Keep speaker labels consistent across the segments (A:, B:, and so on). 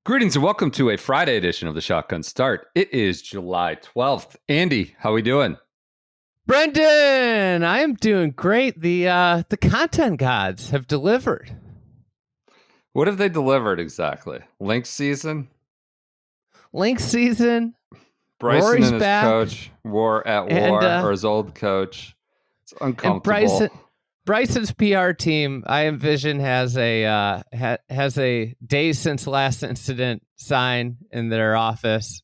A: Greetings and welcome to a Friday edition of the Shotgun Start. It is July 12th. Andy, how we doing?
B: Brendan, I am doing great. The content gods have delivered.
A: What have they delivered exactly? Lynx season?
B: Lynx season.
A: Bryson
B: Rory's
A: and his
B: back.
A: coach war, or his old coach. It's uncomfortable.
B: And Bryson's PR team, I envision, has a days since last incident sign in their office,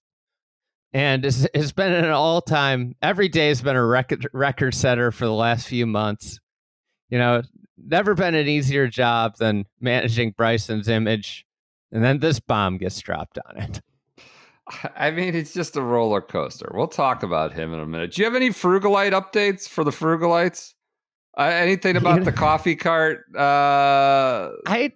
B: and it's been an all-time. Every day has been a record setter for the last few months. You know, never been an easier job than managing Bryson's image, and then this bomb gets dropped on it.
A: I mean, it's just a roller coaster. We'll talk about him in a minute. Do you have any Frugalite updates for the Frugalites? Anything about the coffee cart?
B: I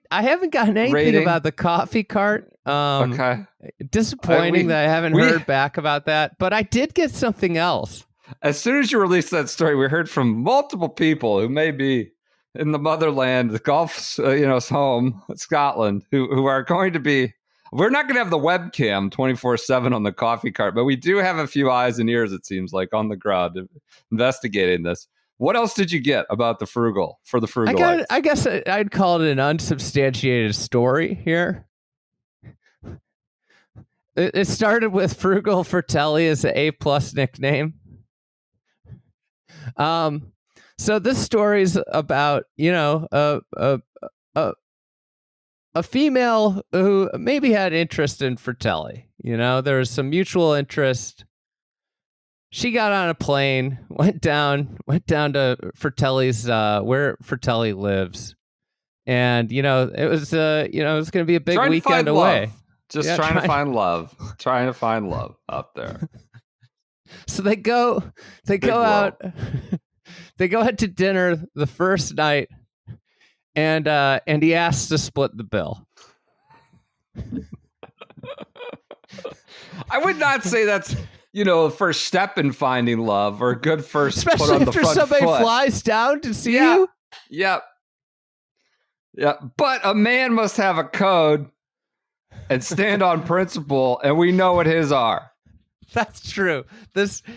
B: haven't gotten anything
A: rating?
B: about the coffee cart.
A: Okay.
B: Disappointing that I haven't heard back about that. But I did get something else.
A: As soon as you released that story, we heard from multiple people who may be in the motherland, the golf's home, Scotland, who are going to be. We're not going to have the webcam 24/7 on the coffee cart, but we do have a few eyes and ears, it seems like, on the ground investigating this. What else did you get about the Frugal?
B: I guess I'd call it an unsubstantiated story here. It started with Frugal Fatelli as an A+ nickname. So this story's about, a female who maybe had interest in Fatelli. There was some mutual interest. She got on a plane, went down to Fratelli's, where Fatelli lives, and it was going to be a big weekend away.
A: Trying to find love out there.
B: So they go out, they go out to dinner the first night, and he asks to split the bill.
A: I would not say that's the first step in finding love or a good first
B: especially
A: put on the
B: after
A: front
B: somebody
A: foot.
B: flies down to see you.
A: Yep. But a man must have a code and stand on principle, and we know what his are.
B: That's true.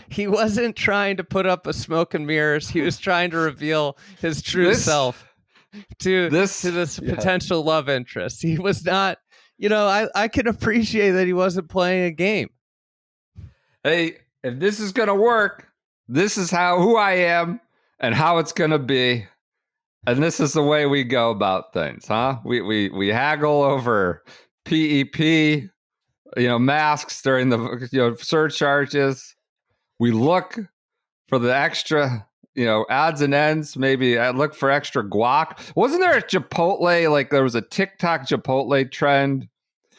B: He wasn't trying to put up a smoke and mirrors. He was trying to reveal his true self to this potential love interest. He was not. I can appreciate that he wasn't playing a game.
A: Hey, if this is going to work, this is who I am and how it's going to be. And this is the way we go about things, huh? We haggle over PEP, masks during the, surcharges. We look for the extra, odds and ends. Maybe I look for extra guac. Wasn't there a Chipotle, like there was a TikTok Chipotle trend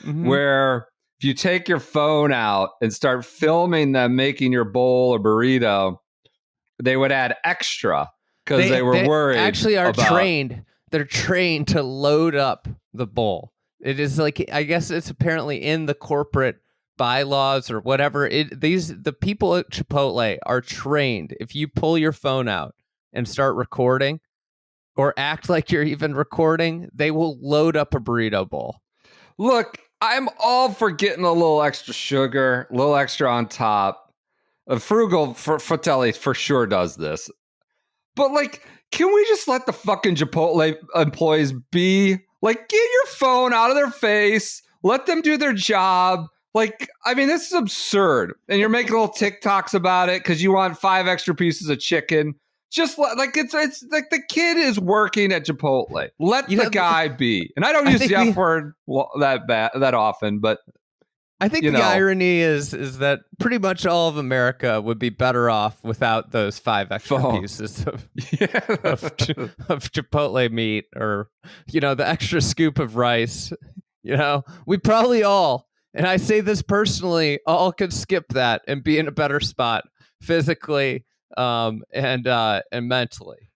A: where if you take your phone out and start filming them making your bowl or burrito, they would add extra because they were worried.
B: Actually, trained. They're trained to load up the bowl. It is like, I guess it's apparently in the corporate bylaws or whatever. The people at Chipotle are trained. If you pull your phone out and start recording or act like you're even recording, they will load up a burrito bowl.
A: Look, I'm all for getting a little extra sugar, a little extra on top. Frugal Fatelli for sure does this. But, can we just let the fucking Chipotle employees be? Get your phone out of their face. Let them do their job. This is absurd. And you're making little TikToks about it because you want 5 extra pieces of chicken. Just it's like the kid is working at Chipotle. Let the guy be. And I don't use the F word that often, but
B: I think the irony is that pretty much all of America would be better off without those 5 extra pieces of Chipotle meat or the extra scoop of rice. We probably all, and I say this personally, all could skip that and be in a better spot physically and mentally,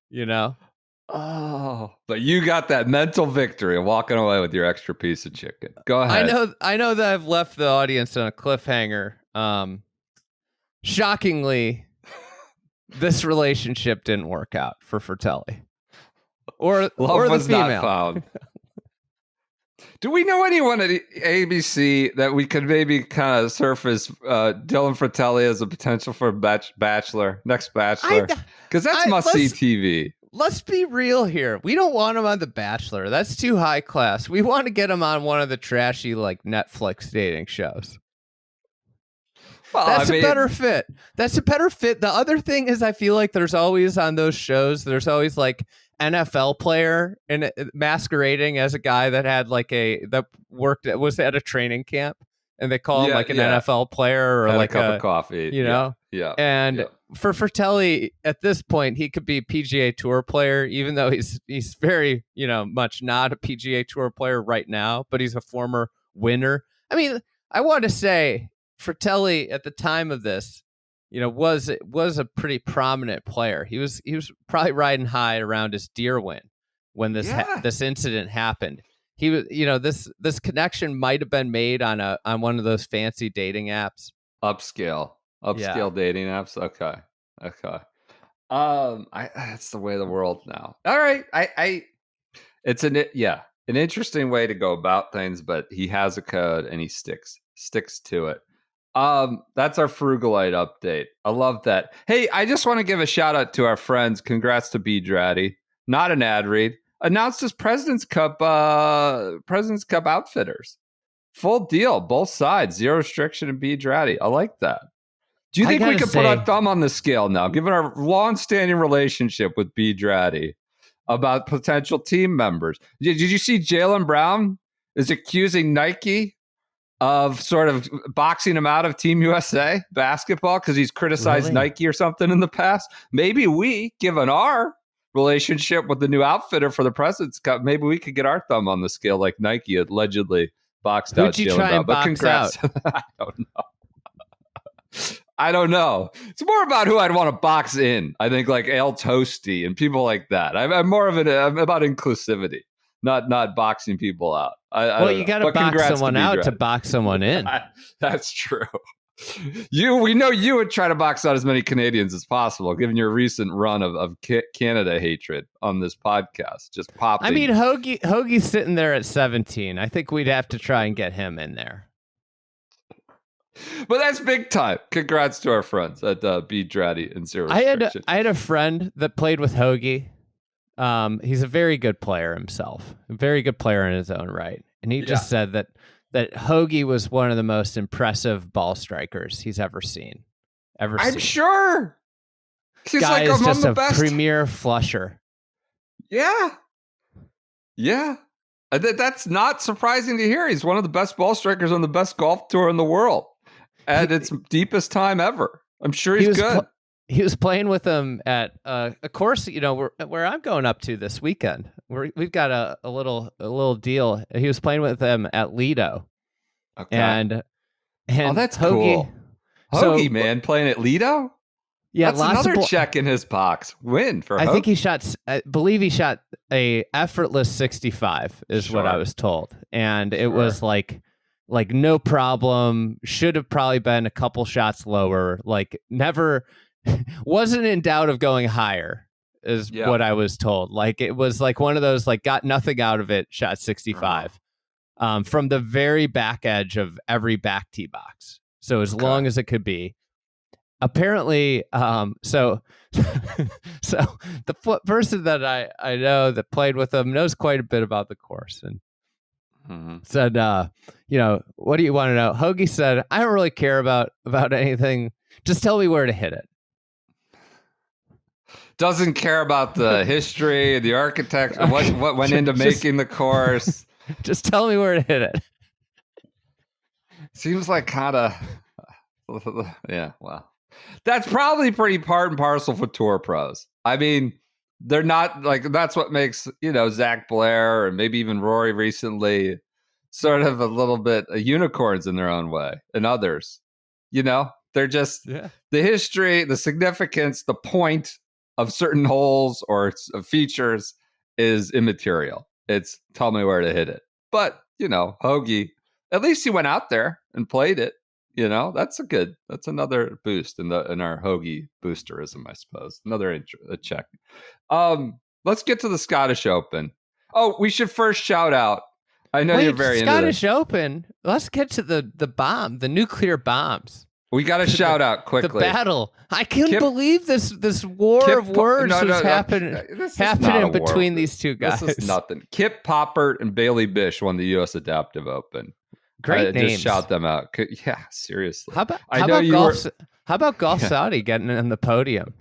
A: Oh, but you got that mental victory of walking away with your extra piece of chicken. Go ahead.
B: I know that I've left the audience on a cliffhanger. Shockingly, this relationship didn't work out for Fatelli or the female.
A: Not found. Do we know anyone at ABC that we could maybe kind of surface Dylan Fratelli as a potential for Bachelor, next Bachelor? Because that's must-see TV.
B: Let's be real here. We don't want him on The Bachelor. That's too high class. We want to get him on one of the trashy like Netflix dating shows. Well, that's a better fit. That's a better fit. The other thing is I feel like there's always on those shows, there's always like NFL player and masquerading as a guy that had like that was at a training camp, and they call him like an NFL player or
A: had
B: like
A: a cup of coffee,
B: you know?
A: Yeah.
B: And for Fratelli at this point, he could be a PGA Tour player, even though he's very, much not a PGA Tour player right now, but he's a former winner. I mean, I want to say Fratelli at the time of this, was a pretty prominent player. He was probably riding high around his Deer win when this incident happened. He was, this connection might have been made on one of those fancy dating apps,
A: upscale dating apps. Okay. That's the way of the world now. All right, it's an interesting way to go about things, but he has a code and he sticks to it. That's our Frugalite update. I love that. Hey, I just want to give a shout out to our friends. Congrats to B. Dratty. Not an ad read. Announced as President's Cup outfitters. Full deal, both sides. Zero restriction and B. Dratty. I like that. Do you think we could put our thumb on the scale now, given our long-standing relationship with B. Dratty, about potential team members? Did you see Jaylen Brown is accusing Nike of sort of boxing him out of Team USA basketball because he's criticized Nike or something in the past? Maybe we, given our relationship with the new outfitter for the President's Cup, maybe we could get our thumb on the scale like Nike allegedly boxed out Jaylen Brown. But congrats. I don't know. It's more about who I'd want to box in. I think like El Toasty and people like that. I'm more of I'm about inclusivity, not boxing people out.
B: You got to box someone out to box someone in.
A: That's true. We know you would try to box out as many Canadians as possible, given your recent run of Canada hatred on this podcast. Just popping.
B: I mean, Hoagie's sitting there at 17. I think we'd have to try and get him in there.
A: But that's big time. Congrats to our friends at B. Dratty and Zero Restriction.
B: I had a friend that played with Hoagie. He's a very good player himself, a very good player in his own right. And he just said that Hoagie was one of the most impressive ball strikers he's ever seen.
A: I'm sure. He's
B: Guy
A: like
B: is
A: among
B: just
A: the
B: a
A: best.
B: premier flusher.
A: Yeah. That's not surprising to hear. He's one of the best ball strikers on the best golf tour in the world at its deepest time ever. I'm sure he's good.
B: He was playing with them at a course, where I'm going up to this weekend. We've got a little deal. He was playing with them at Lido.
A: Okay.
B: And
A: that's Hoagie, cool. Hoagie, man, playing at Lido?
B: Yeah,
A: that's another check in his box. Win for Hoagie.
B: I believe he shot a effortless 65 is what I was told. And it was like no problem. Should have probably been a couple shots lower. Like never wasn't in doubt of going higher is what I was told. Like it was like one of those like got nothing out of it, shot 65 from the very back edge of every back tee box. So as long as it could be. Apparently, so the person that I know that played with him knows quite a bit about the course and said, what do you want to know? Hoagie said, I don't really care about anything. Just tell me where to hit it.
A: Doesn't care about the history, the architecture, what went into making the course.
B: Just tell me where to hit it.
A: Seems like kind of, well. That's probably pretty part and parcel for tour pros. I mean, they're not like, that's what makes, Zach Blair and maybe even Rory recently sort of a little bit unicorns in their own way, and others, they're just the history, the significance, the point of certain holes or features is immaterial. It's tell me where to hit it. But, Hoagie, at least he went out there and played it. That's another boost in our Hoagie boosterism, I suppose. Another check. Let's get to the Scottish Open. Oh, we should first shout out I know you're very into this.
B: Scottish Open. Let's get to the nuclear bombs.
A: We got to shout out quickly.
B: The battle. I can't believe this war of words was happening between these two guys.
A: This is nothing. Kip Poppert and Bailey Bish won the U.S. Adaptive Open.
B: Great names.
A: Just shout them out. Yeah, seriously.
B: How about Golf Saudi getting on the podium?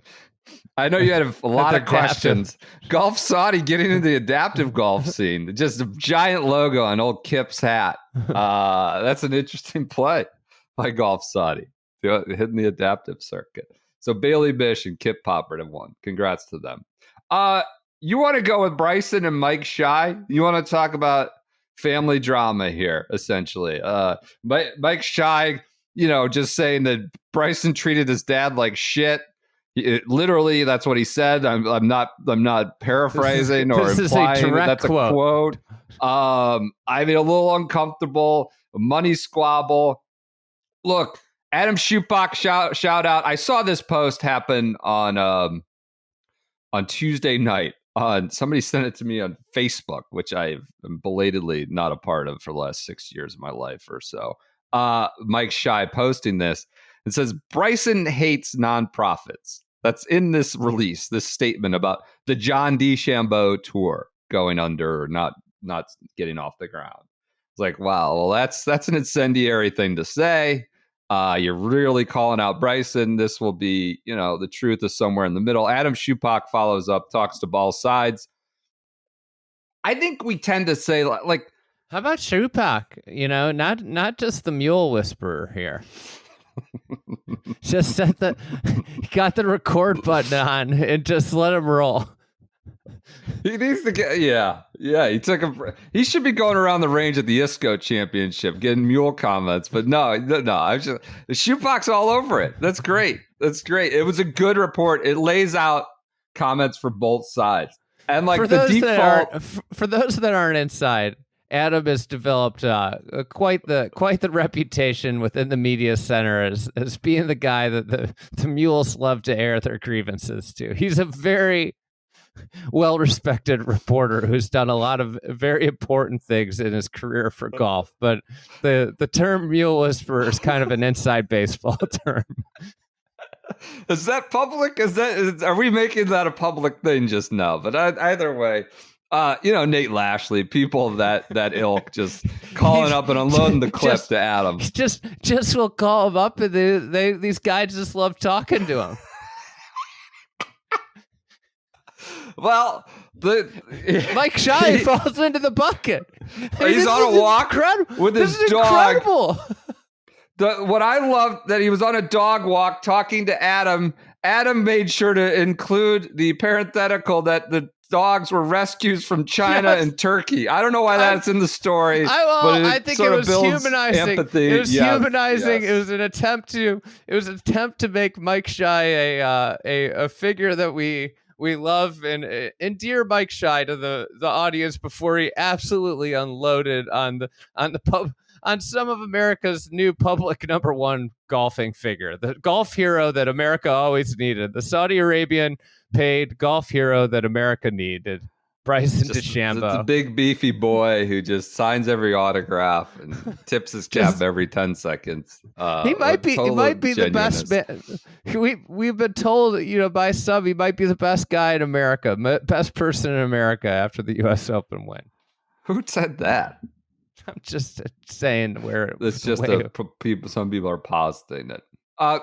A: I know you had a lot of questions. Golf Saudi getting into the adaptive golf scene. Just a giant logo on old Kip's hat. That's an interesting play by Golf Saudi. Hitting the adaptive circuit. So Bailey Bish and Kip Poppert have won. Congrats to them. You want to go with Bryson and Mike Schy? You want to talk about family drama here, essentially. Mike Schy, just saying that Bryson treated his dad like shit. Literally, that's what he said. I'm not paraphrasing or implying that's a quote. I mean, a little uncomfortable. Money squabble. Look, Adam Schupak, shout out. I saw this post happen on Tuesday night. Somebody sent it to me on Facebook, which I'm belatedly not a part of for the last 6 years of my life or so. Mike Schy posting this. It says, Bryson hates nonprofits. That's in this release, this statement about the John DeChambeau tour going under or not getting off the ground. It's like, wow, well, that's an incendiary thing to say. You're really calling out Bryson. This will be, the truth is somewhere in the middle. Adam Schupak follows up, talks to both sides. I think we tend to say, like,
B: how about Schupak? Not just the mule whisperer here. Just got the record button on and just let him roll.
A: He needs to get, yeah. He should be going around the range at the ISCO Championship getting mule comments, but no. The Schupak's all over it. That's great. It was a good report. It lays out comments for both sides, and like
B: for those that aren't inside. Adam has developed quite the reputation within the media center as being the guy that the mules love to air their grievances to. He's a very well-respected reporter who's done a lot of very important things in his career for golf, but the term mule whisperer is kind of an inside baseball term.
A: Is that public? Are we making that a public thing just now? But either way. Nate Lashley, people of that ilk, just calling up and unloading the clip to Adam.
B: Just will call him up, and these guys just love talking to him.
A: Well,
B: Mike Schy falls into the bucket.
A: He's on a walk with his dog.
B: Incredible.
A: What I love that he was on a dog walk talking to Adam. Adam made sure to include the parenthetical that the dogs were rescues from China and Turkey. I don't know why that's in the story.
B: I think it was humanizing.
A: Empathy.
B: It was humanizing. Yes. It was an attempt to make Mike Schy a figure that we love and endear Mike Schy to the audience before he absolutely unloaded on some of America's new public number one golfing figure, the golf hero that America always needed, the Saudi Arabian paid golf hero that America needed, Bryson DeChambeau.
A: The big beefy boy who just signs every autograph and tips his cap every 10 seconds.
B: He might be the best man. We've been told, by some, he might be the best guy in America, best person in America after the U.S. Open win.
A: Who said that?
B: I'm just saying where
A: it's just some people are positing it.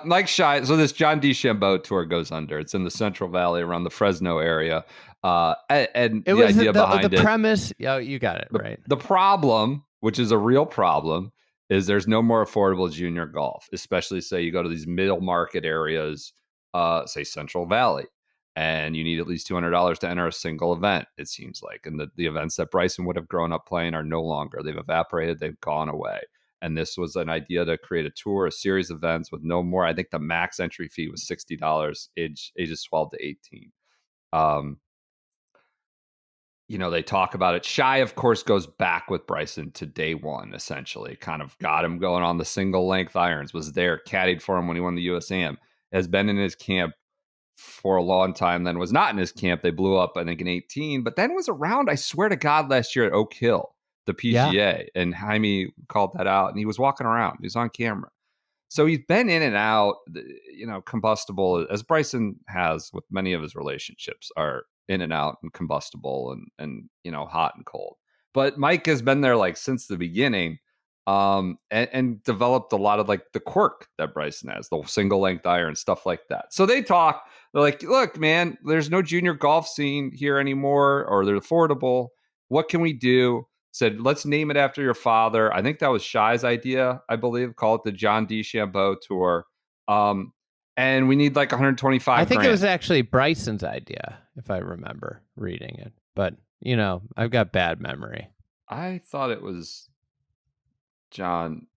A: Mike Schy, so this John DeChambeau tour goes under. It's in the Central Valley around the Fresno area. And
B: it
A: the
B: was
A: idea behind
B: the premise. Oh, you got it right.
A: The problem, which is a real problem, is there's no more affordable junior golf, especially say you go to these middle market areas, say Central Valley, and you need at least $200 to enter a single event, it seems like. And the events that Bryson would have grown up playing are no longer. They've evaporated. They've gone away. And this was an idea to create a tour, a series of events with no more. I think the max entry fee was $60, ages 12 to 18. They talk about it. Schy, of course, goes back with Bryson to day one, essentially. Kind of got him going on the single length irons, was there, caddied for him when he won the US Am, has been in his camp for a long time, then was not in his camp. They blew up, I think, in 18, but then was around, I swear to God, last year at Oak Hill. the PGA, and Jaime called that out, and he was walking around. He was on camera. So he's been in and out, combustible, as Bryson has with many of his relationships, are in and out and combustible and hot and cold. But Mike has been there like since the beginning, and developed a lot of like the quirk that Bryson has, the single length iron, stuff like that. So they talk. They're like, look, man, there's no junior golf scene here anymore, or they're affordable. What can we do? Said, let's name it after your father. I think that was Schy's idea, I believe. Call it the John DeChambeau Tour. And we need like 125
B: I think
A: grand.
B: It was actually Bryson's idea, if I remember reading it. But, I've got bad memory.
A: I thought it was John.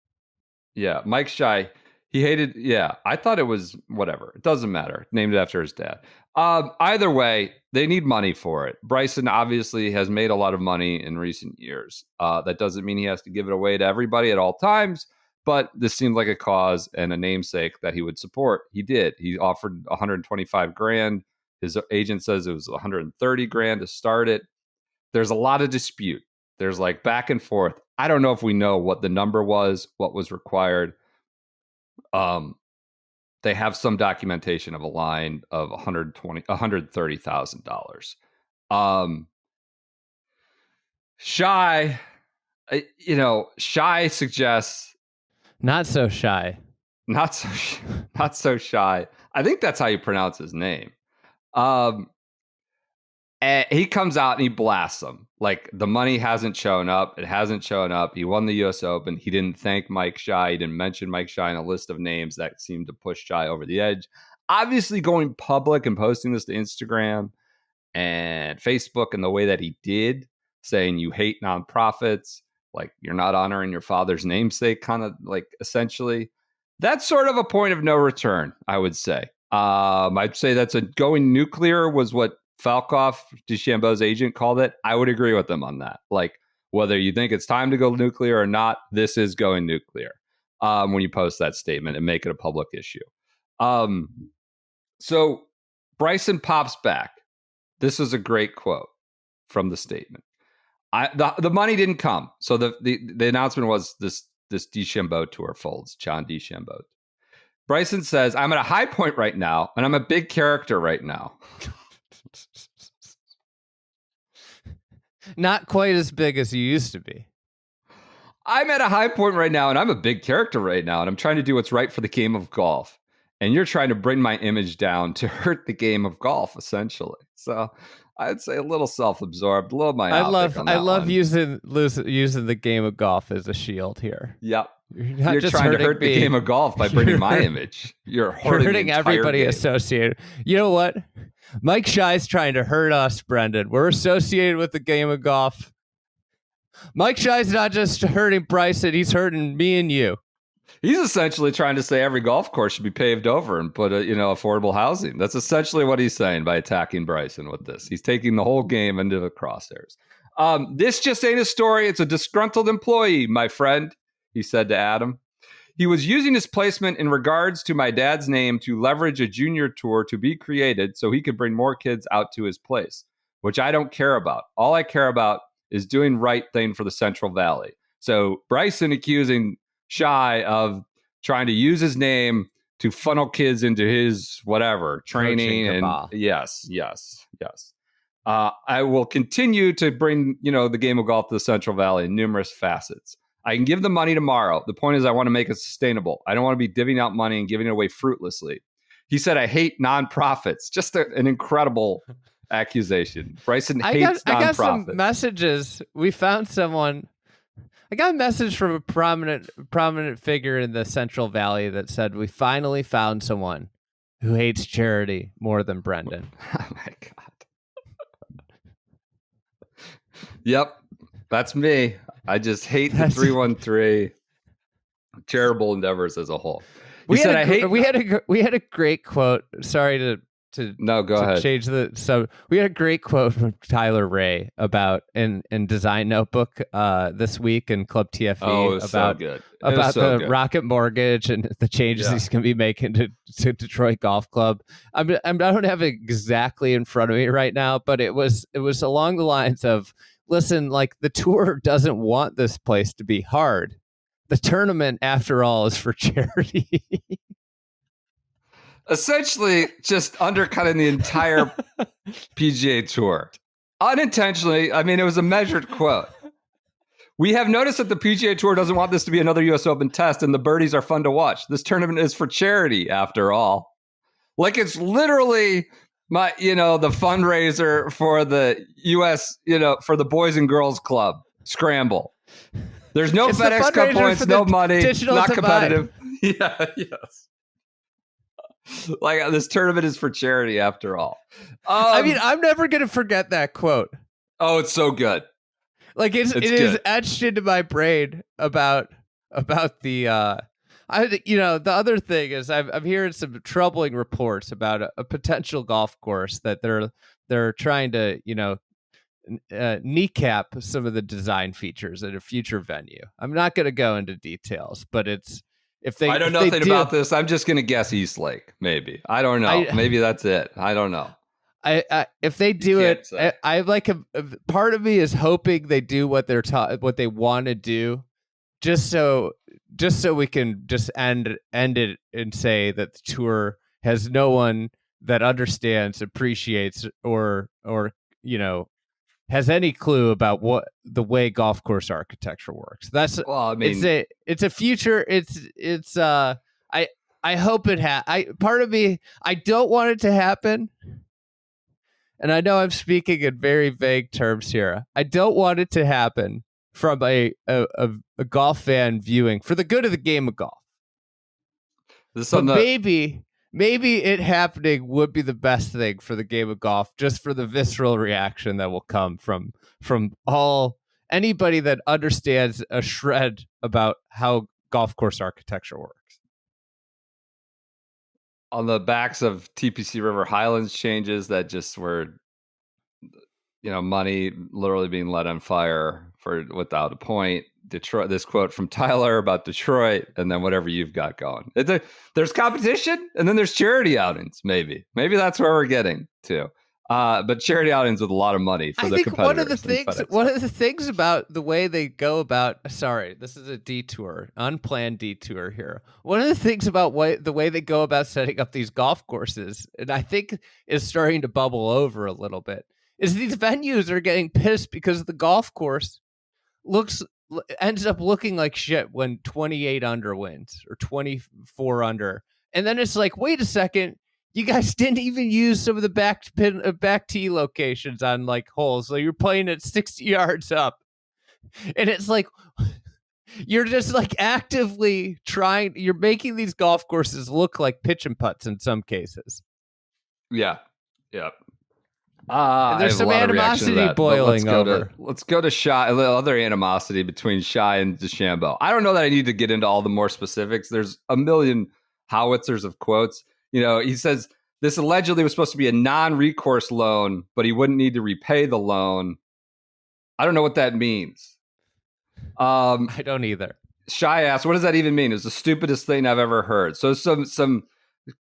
A: Yeah, Mike Schy. He hated, I thought it was whatever. It doesn't matter. Named it after his dad. Either way, they need money for it. Bryson obviously has made a lot of money in recent years. That doesn't mean he has to give it away to everybody at all times, but this seemed like a cause and a namesake that he would support. He did. He offered 125 grand. His agent says it was 130 grand to start it. There's a lot of dispute. There's like back and forth. I don't know if we know what the number was, what was required. They have some documentation of a line of $130,000. Schy, Schy suggests
B: not so shy.
A: Not so shy. I think that's how you pronounce his name. And he comes out and he blasts them. Like, the money hasn't shown up. It hasn't shown up. He won the U.S. Open. He didn't thank Mike Schy. He didn't mention Mike Schy in a list of names that seemed to push Schy over the edge. Obviously, going public and posting this to Instagram and Facebook in the way that he did, saying you hate nonprofits, like you're not honoring your father's namesake, kind of like essentially. That's sort of a point of no return, I would say. I'd say that's going nuclear was what Falkoff, DeChambeau's agent, called it. I would agree with them on that. Like, whether you think it's time to go nuclear or not, this is going nuclear when you post that statement and make it a public issue. So Bryson pops back. This is a great quote from the statement. The money didn't come. So the announcement was this DeChambeau tour folds, John DeChambeau. Bryson says, I'm at a high point right now, and I'm a big character right now.
B: Not quite as big as you used to be.
A: I'm at a high point right now, and I'm a big character right now, and I'm trying to do what's right for the game of golf. And you're trying to bring my image down to hurt the game of golf, essentially. So I'd say a little self-absorbed, a little myopic.
B: I love using the game of golf as a shield here.
A: Yep.
B: You're
A: trying to hurt the game of golf by bringing my image. You're hurting
B: everybody
A: game.
B: Associated. You know what? Mike Schy's trying to hurt us, Brendan. We're associated with the game of golf. Mike Schy's not just hurting Bryson, he's hurting me and you.
A: He's essentially trying to say every golf course should be paved over and put affordable housing. That's essentially what he's saying by attacking Bryson with this. He's taking the whole game into the crosshairs. This just ain't a story. It's a disgruntled employee, my friend, he said to Adam. He was using his placement in regards to my dad's name to leverage a junior tour to be created so he could bring more kids out to his place, which I don't care about. All I care about is doing right thing for the Central Valley. So Bryson accusing Schy of trying to use his name to funnel kids into his whatever training. And yes. I will continue to bring, the game of golf to the Central Valley in numerous facets. I can give the money tomorrow. The point is I want to make it sustainable. I don't want to be divvying out money and giving it away fruitlessly. He said, I hate nonprofits. Just an incredible accusation. Bryson hates nonprofits. I got some
B: messages. We found someone. I got a message from a prominent figure in the Central Valley that said, we finally found someone who hates charity more than Brendan.
A: Oh, my God. Yep, that's me. I just hate the 313 charitable endeavors as a whole.
B: We had a great quote. Sorry to
A: go ahead.
B: Change we had a great quote from Tyler Ray about in Design Notebook this week in Club TFE about the Rocket Mortgage and the changes he's going to be making to Detroit Golf Club. I don't have it exactly in front of me right now, but it was along the lines of, listen, like the tour doesn't want this place to be hard. The tournament, after all, is for charity.
A: Essentially, just undercutting the entire PGA Tour. Unintentionally, I mean, it was a measured quote. We have noticed that the PGA Tour doesn't want this to be another U.S. Open test, and the birdies are fun to watch. This tournament is for charity, after all. Like, it's literally the fundraiser for the U.S., for the Boys and Girls Club Scramble. There's no FedEx Cup points, no money, not competitive. Yeah, yes. Like, this tournament is for charity, after all.
B: I mean, I'm never going to forget that quote.
A: Oh, it's so good.
B: Like, it is etched into my brain about the the other thing is I'm hearing some troubling reports about a potential golf course that they're trying to kneecap some of the design features at a future venue. I'm not going to go into details, but it's
A: I don't know nothing about this. I'm just going to guess East Lake, maybe. I don't know. Maybe that's it. I don't know.
B: If they do it, I like a part of me is hoping they do what they want to do, just so we can just end it and say that the tour has no one that understands, appreciates, or has any clue about what the way golf course architecture works. That's it's a future. I hope it part of me, I don't want it to happen. And I know I'm speaking in very vague terms here. I don't want it to happen from a golf fan viewing for the good of the game of golf. But maybe it happening would be the best thing for the game of golf, just for the visceral reaction that will come from anybody that understands a shred about how golf course architecture works.
A: On the backs of TPC River Highlands changes that just were, money literally being let on fire without a point. Detroit, this quote from Tyler about Detroit, and then whatever you've got going. There's competition, and then there's charity outings. Maybe that's where we're getting to. But charity outings with a lot of money for the competitors.
B: One of the things about the way they go about. Sorry, this is a detour, unplanned detour here. One of the things about the way they go about setting up these golf courses, and I think is starting to bubble over a little bit, is these venues are getting pissed because the golf course ends up looking like shit when 28 under wins or 24 under. And then it's like, wait a second, you guys didn't even use some of the back tee locations on like holes. So you're playing at 60 yards up. And it's like, you're just like actively you're making these golf courses look like pitch and putts in some cases.
A: Yeah. Yeah.
B: And there's some animosity boiling over.
A: Let's go to Schy. A little other animosity between Schy and DeChambeau. I don't know that I need to get into all the more specifics. There's a million howitzers of quotes. He says this allegedly was supposed to be a non-recourse loan, but he wouldn't need to repay the loan. I don't know what that means.
B: I don't either.
A: Schy asked, what does that even mean? It's the stupidest thing I've ever heard. So some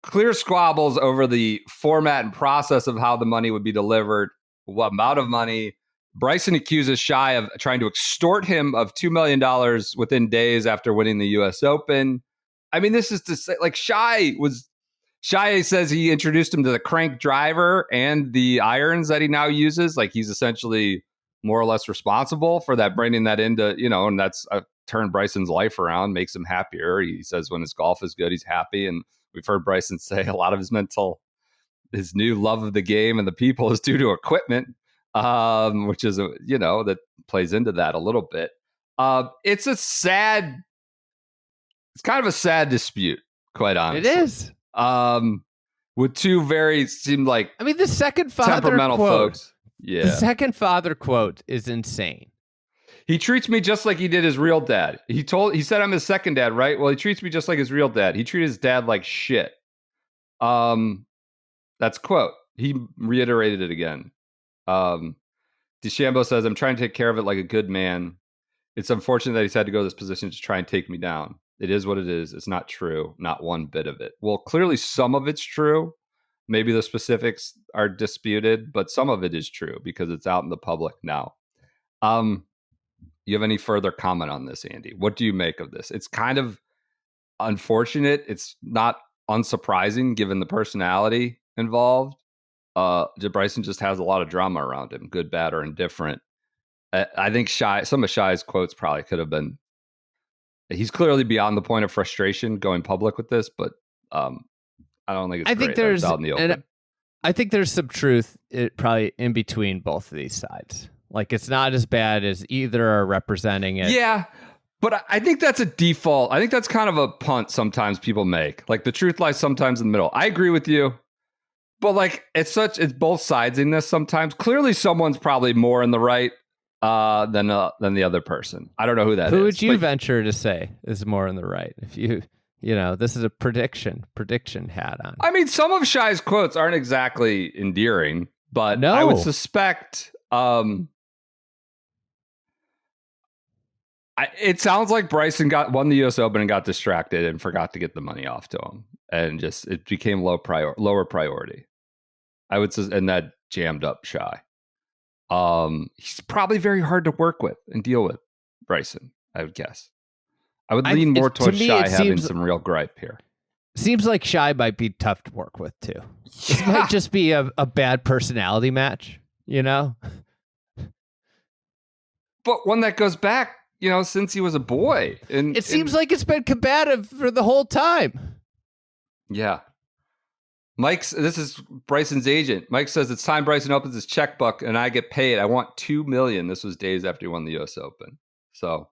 A: clear squabbles over the format and process of how the money would be delivered, what amount of money. Bryson accuses Schy of trying to extort him of $2 million within days after winning the U.S. Open. I mean, this is to say, like, Schy says he introduced him to the crank driver and the irons that he now uses. Like, he's essentially more or less responsible for that, bringing that into, and that's turned Bryson's life around, makes him happier. He says when his golf is good, he's happy. And we've heard Bryson say a lot of his new love of the game and the people is due to equipment, which is, that plays into that a little bit. It's kind of a sad dispute, quite honestly.
B: It is.
A: With two
B: the second father
A: temperamental
B: quote,
A: folks. Yeah.
B: The second father quote is insane.
A: He treats me just like he did his real dad. He said I'm his second dad, right? Well, he treats me just like his real dad. He treated his dad like shit. That's quote. He reiterated it again. DeChambeau says, I'm trying to take care of it like a good man. It's unfortunate that he's had to go to this position to try and take me down. It is what it is. It's not true. Not one bit of it. Well, clearly some of it's true. Maybe the specifics are disputed, but some of it is true because it's out in the public now. You have any further comment on this, Andy? What do you make of this? It's kind of unfortunate. It's not unsurprising given the personality involved. Bryson just has a lot of drama around him, good, bad, or indifferent. I think some of Schy's quotes probably could have been. He's clearly beyond the point of frustration going public with this, but I don't think it's.
B: I
A: great
B: think there's
A: out in the open.
B: I think there's some truth probably in between both of these sides. Like, it's not as bad as either are representing it.
A: Yeah, but I think that's a default. I think that's kind of a punt sometimes people make. Like, the truth lies sometimes in the middle. I agree with you, but like it's both sides in this sometimes. Clearly, someone's probably more in the right than the other person. I don't know who that is.
B: Who would you venture to say is more in the right? If this is a prediction hat on.
A: I mean, some of Schy's quotes aren't exactly endearing, but
B: no.
A: I would suspect it sounds like Bryson won the U.S. Open and got distracted and forgot to get the money off to him, and just it became lower priority. I would say, and that jammed up Schy. He's probably very hard to work with and deal with, Bryson, I would guess. I would lean more towards Schy having some real gripe here.
B: Seems like Schy might be tough to work with too. Yeah. This might just be a bad personality match, But
A: one that goes back, since he was a boy. And
B: it seems like it's been combative for the whole time.
A: Yeah. This is Bryson's agent. Mike says it's time Bryson opens his checkbook and I get paid. I want $2 million. This was days after he won the U.S. Open. So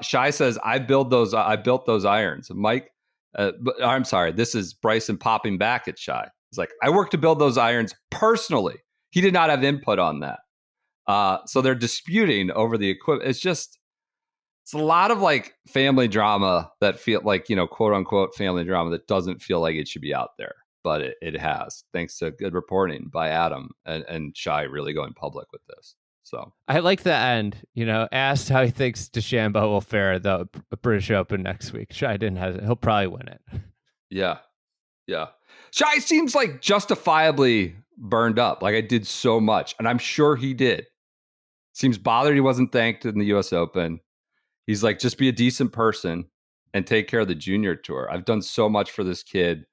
A: Schy says I built those irons. Mike, I'm sorry. This is Bryson popping back at Schy. It's like, I worked to build those irons personally. He did not have input on that. So they're disputing over the equipment. It's a lot of like family drama that feel like, quote unquote family drama that doesn't feel like it should be out there. But it has, thanks to good reporting by Adam and Schy really going public with this. So
B: I like the end, asked how he thinks DeChambeau will fare at the British Open next week. Schy didn't have it. He'll probably win it.
A: Yeah. Schy seems like justifiably burned up. Like, I did so much, and I'm sure he did. Seems bothered he wasn't thanked in the U.S. Open. He's like, just be a decent person and take care of the junior tour. I've done so much for this kid.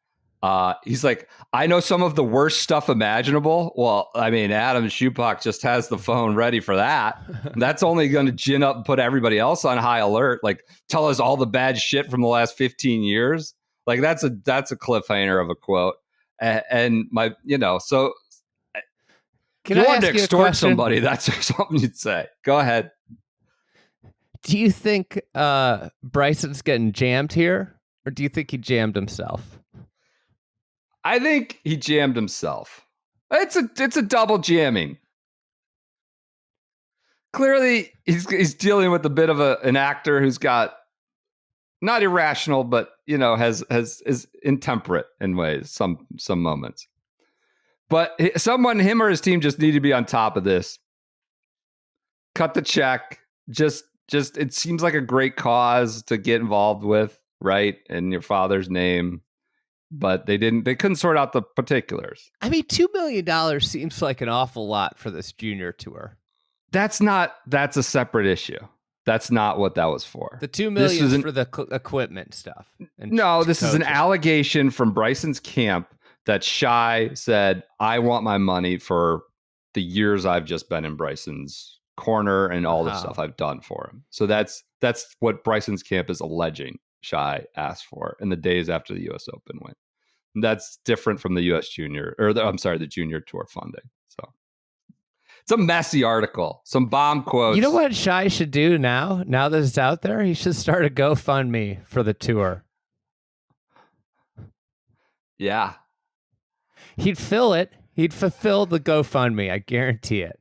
A: He's like, I know some of the worst stuff imaginable. Well, I mean, Adam Schupak just has the phone ready for that. That's only going to gin up and put everybody else on high alert. Like, tell us all the bad shit from the last 15 years. Like, that's a cliffhanger of a quote. And my, so if you wanted to extort somebody, that's something you'd say. Go ahead.
B: Do you think Bryson's getting jammed here, or do you think he jammed himself?
A: I think he jammed himself. It's a double jamming. Clearly, he's dealing with a bit of an actor who's got not irrational, but is intemperate in ways some moments. But him or his team just need to be on top of this. Cut the check. Just it seems like a great cause to get involved with, right? In your father's name. But they couldn't sort out the particulars.
B: I mean, $2 million seems like an awful lot for this junior tour.
A: That's a separate issue. That's not what that was for.
B: The $2 million is for the equipment stuff.
A: No, this is an allegation from Bryson's camp that Schy said, I want my money for the years I've just been in Bryson's corner and all the stuff I've done for him. So that's what Bryson's camp is alleging Schy asked for in the days after the U.S. Open win. And that's different from the U.S. Junior, the Junior Tour funding. So it's a messy article. Some bomb quotes.
B: You know what Schy should do now? Now that it's out there, he should start a GoFundMe for the tour.
A: Yeah.
B: He'd fill it. He'd fulfill the GoFundMe. I guarantee it.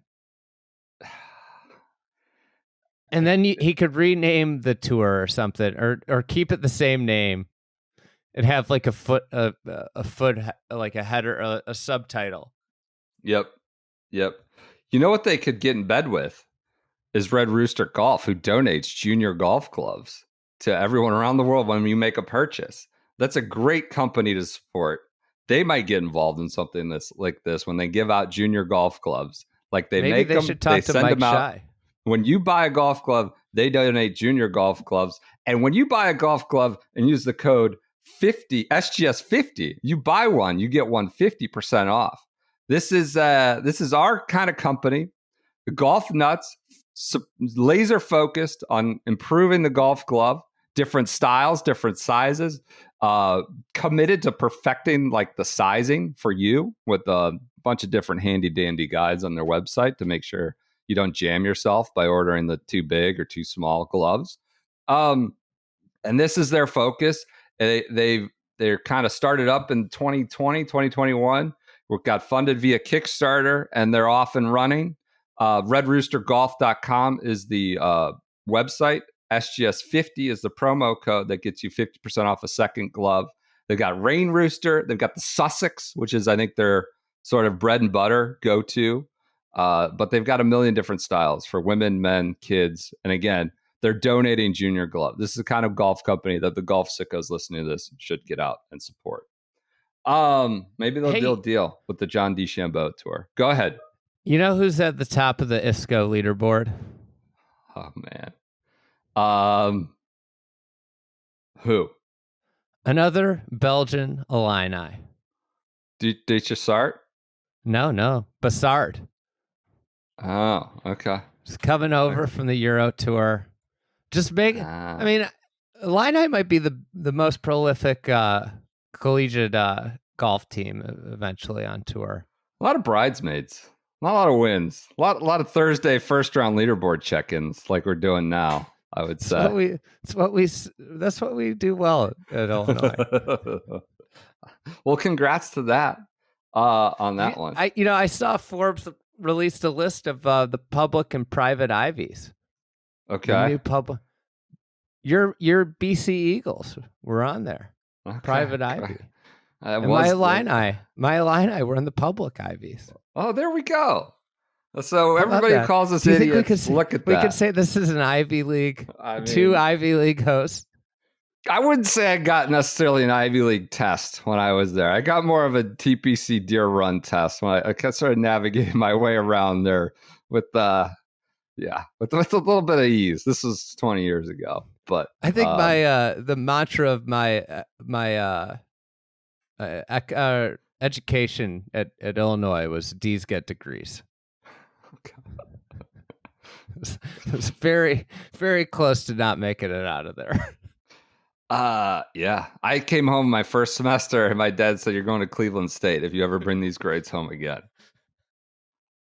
B: And then he could rename the tour or something, or keep it the same name, and have like a foot, like a header, a subtitle.
A: Yep. You know what they could get in bed with is Red Rooster Golf, who donates junior golf clubs to everyone around the world when you make a purchase. That's a great company to support. They might get involved in something like this when they give out junior golf clubs. Like they
B: Maybe
A: make
B: they
A: them,
B: should talk
A: they
B: to
A: send
B: Mike
A: them out.
B: Schy.
A: When you buy a golf glove, they donate junior golf gloves. And when you buy a golf glove and use the code 50 SGS50, you buy one, you get one 50% off. This is our kind of company. The Golf Nuts, laser focused on improving the golf glove, different styles, different sizes, committed to perfecting like the sizing for you with a bunch of different handy dandy guides on their website to make sure you don't jam yourself by ordering the too big or too small gloves. And this is their focus. They're kind of started up in 2020, 2021. We've got funded via Kickstarter, and they're off and running. RedRoosterGolf.com is the website. SGS50 is the promo code that gets you 50% off a second glove. They've got Rain Rooster. They've got the Sussex, which is, I think, their sort of bread and butter go-to. But they've got a million different styles for women, men, kids. And again, they're donating junior glove. This is the kind of golf company that the golf sickos listening to this should get out and support. Maybe they'll do a deal with the John DeChambeau tour. Go ahead.
B: You know who's at the top of the ISCO leaderboard?
A: Oh, man. Who?
B: Another Belgian Illini.
A: Dechessart?
B: No. Bassard.
A: Oh, okay.
B: He's coming over from the Euro Tour. Just making. I mean, Illini might be the most prolific collegiate golf team eventually on tour.
A: A lot of bridesmaids. Not a lot of wins. A lot of Thursday first round leaderboard check-ins like we're doing now, I would say.
B: That's what we do well at Illinois.
A: Well, congrats to that on that one.
B: I saw Forbes released a list of the public and private Ivies.
A: Okay.
B: The new public. Your BC Eagles were on there. Okay. Private Ivy. My Illini were in the public Ivies.
A: Oh, there we go. So everybody who calls us idiots, look at that.
B: We could say this is an Ivy League, two Ivy League hosts.
A: I wouldn't say I got necessarily an Ivy League test when I was there. I got more of a TPC Deer Run test when I started navigating my way around there with a little bit of ease. This was 20 years ago, but
B: I think the mantra of my education at Illinois was D's get degrees. It was very, very close to not making it out of there.
A: Yeah. I came home my first semester and my dad said, "You're going to Cleveland State if you ever bring these grades home again."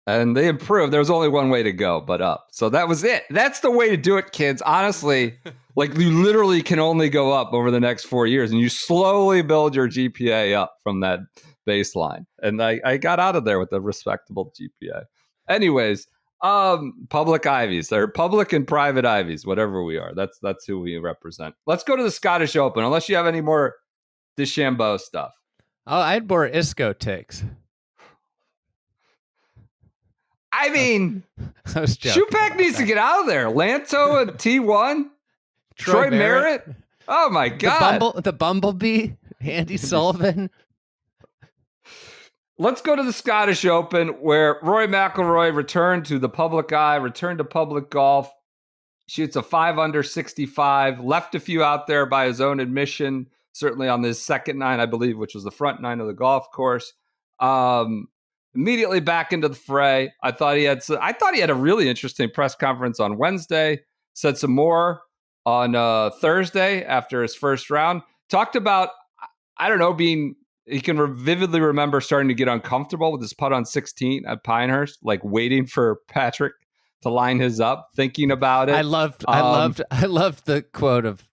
A: And they improved. There was only one way to go, but up. So that was it. That's the way to do it, kids. Honestly, like you literally can only go up over the next 4 years, and you slowly build your GPA up from that baseline. And I got out of there with a respectable GPA. Anyways, public Ivies. They're public and private Ivies, whatever we are. That's who we represent. Let's go to the Scottish Open, unless you have any more DeChambeau stuff.
B: Oh, I had more ISCO takes.
A: I mean,
B: Schupak
A: needs to get out of there. Lanto at T1. Troy Merritt. Oh, my God.
B: The Bumblebee. Andy Sullivan.
A: Let's go to the Scottish Open, where Rory McIlroy returned to the public eye, returned to public golf, shoots a 5 under 65, left a few out there by his own admission, certainly on this second nine, I believe, which was the front nine of the golf course. Immediately back into the fray. I thought he had a really interesting press conference on Wednesday, said some more on Thursday after his first round. Talked about, I don't know, he can vividly remember starting to get uncomfortable with his putt on 16 at Pinehurst, like waiting for Patrick to line his up, thinking about it.
B: I loved the quote of,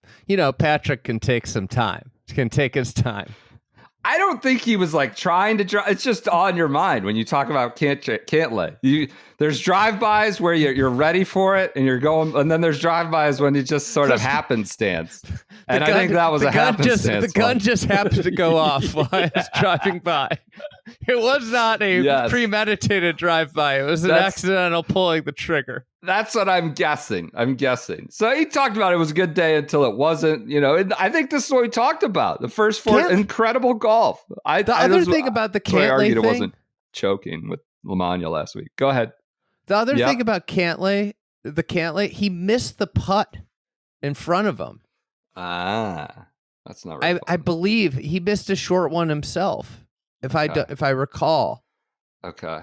B: Patrick can take his time.
A: I don't think he was like trying to drive. It's just on your mind when you talk about Cantlay. There's drive-bys where you're ready for it and you're going, and then there's drive-bys when it just sort of happenstance. And I think that was a happenstance.
B: The gun just happened to go off while I was driving by. It was not a premeditated drive-by. It was an accidental pulling the trigger.
A: That's what I'm guessing. So he talked about it was a good day until it wasn't. I think this is what we talked about. The first four, incredible golf.
B: The other thing about the Cantlay thing,
A: it wasn't choking with LaMagna last week. Go ahead.
B: The other thing about Cantlay, the Cantlay, he missed the putt in front of him.
A: That's not right.
B: I believe he missed a short one himself, if I recall.
A: Okay.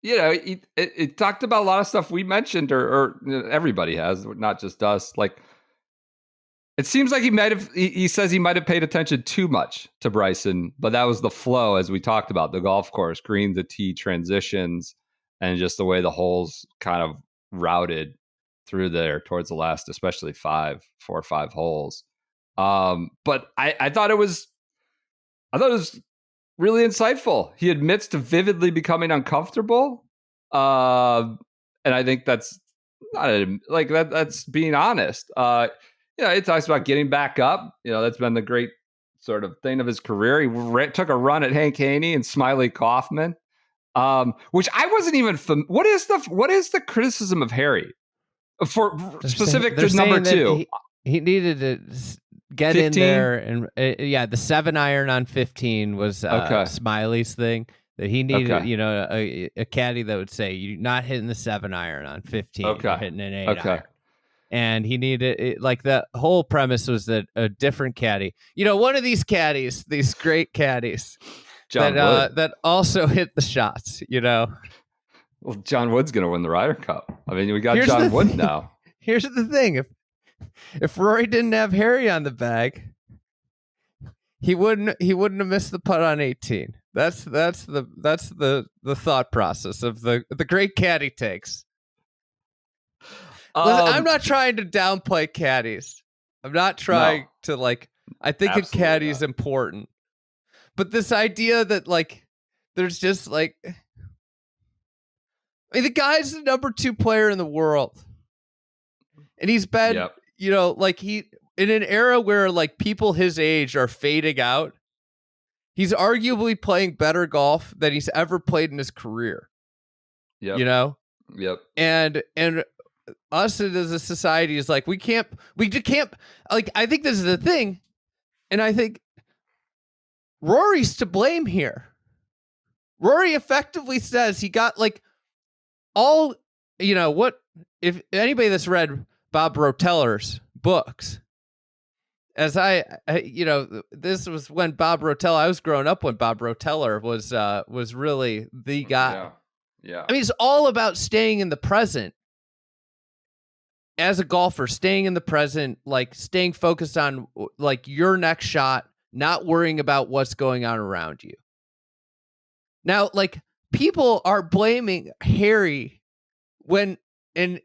A: It talked about a lot of stuff we mentioned, or everybody has, not just us. Like, it seems like he says he might have paid attention too much to Bryson, but that was the flow, as we talked about, the golf course, green to tee transitions, and just the way the holes kind of routed through there towards the last, especially 4 or 5 holes. But I thought it was really insightful. He admits to vividly becoming uncomfortable. And I think that's that's being honest. He talks about getting back up. That's been the great sort of thing of his career. He took a run at Hank Haney and Smiley Kaufman, which I wasn't even what is the criticism of Harry for specific to number 2?
B: He needed to get 15? In there, and the 7 iron on 15 was Smiley's thing, that he needed. A caddy that would say, "You're not hitting the 7 iron on 15. You're hitting an 8 iron." And he needed it, the whole premise was that a different caddy, one of these caddies, these great caddies, that also hit the shots.
A: Well, John Wood's going to win the Ryder Cup. I mean, we got John Wood now.
B: Here's the thing: if Rory didn't have Harry on the bag, he wouldn't have missed the putt on 18. That's the thought process of the great caddy takes. Listen, I'm not trying to downplay caddies. I'm not trying to I think a caddy is important, but this idea that there's just the guy's the number 2 player in the world, and he's been he in an era where people his age are fading out. He's arguably playing better golf than he's ever played in his career.
A: Yep.
B: And us as a society is we can't I think this is the thing, and I think Rory's to blame here. Rory effectively says he got all, what, if anybody that's read Bob Roteller's books, as this was when Bob Roteller, I was growing up when Bob Roteller was really the guy.
A: Yeah.
B: I mean, it's all about staying in the present. As a golfer, staying in the present, staying focused on your next shot, not worrying about what's going on around you. Now, people are blaming Harry and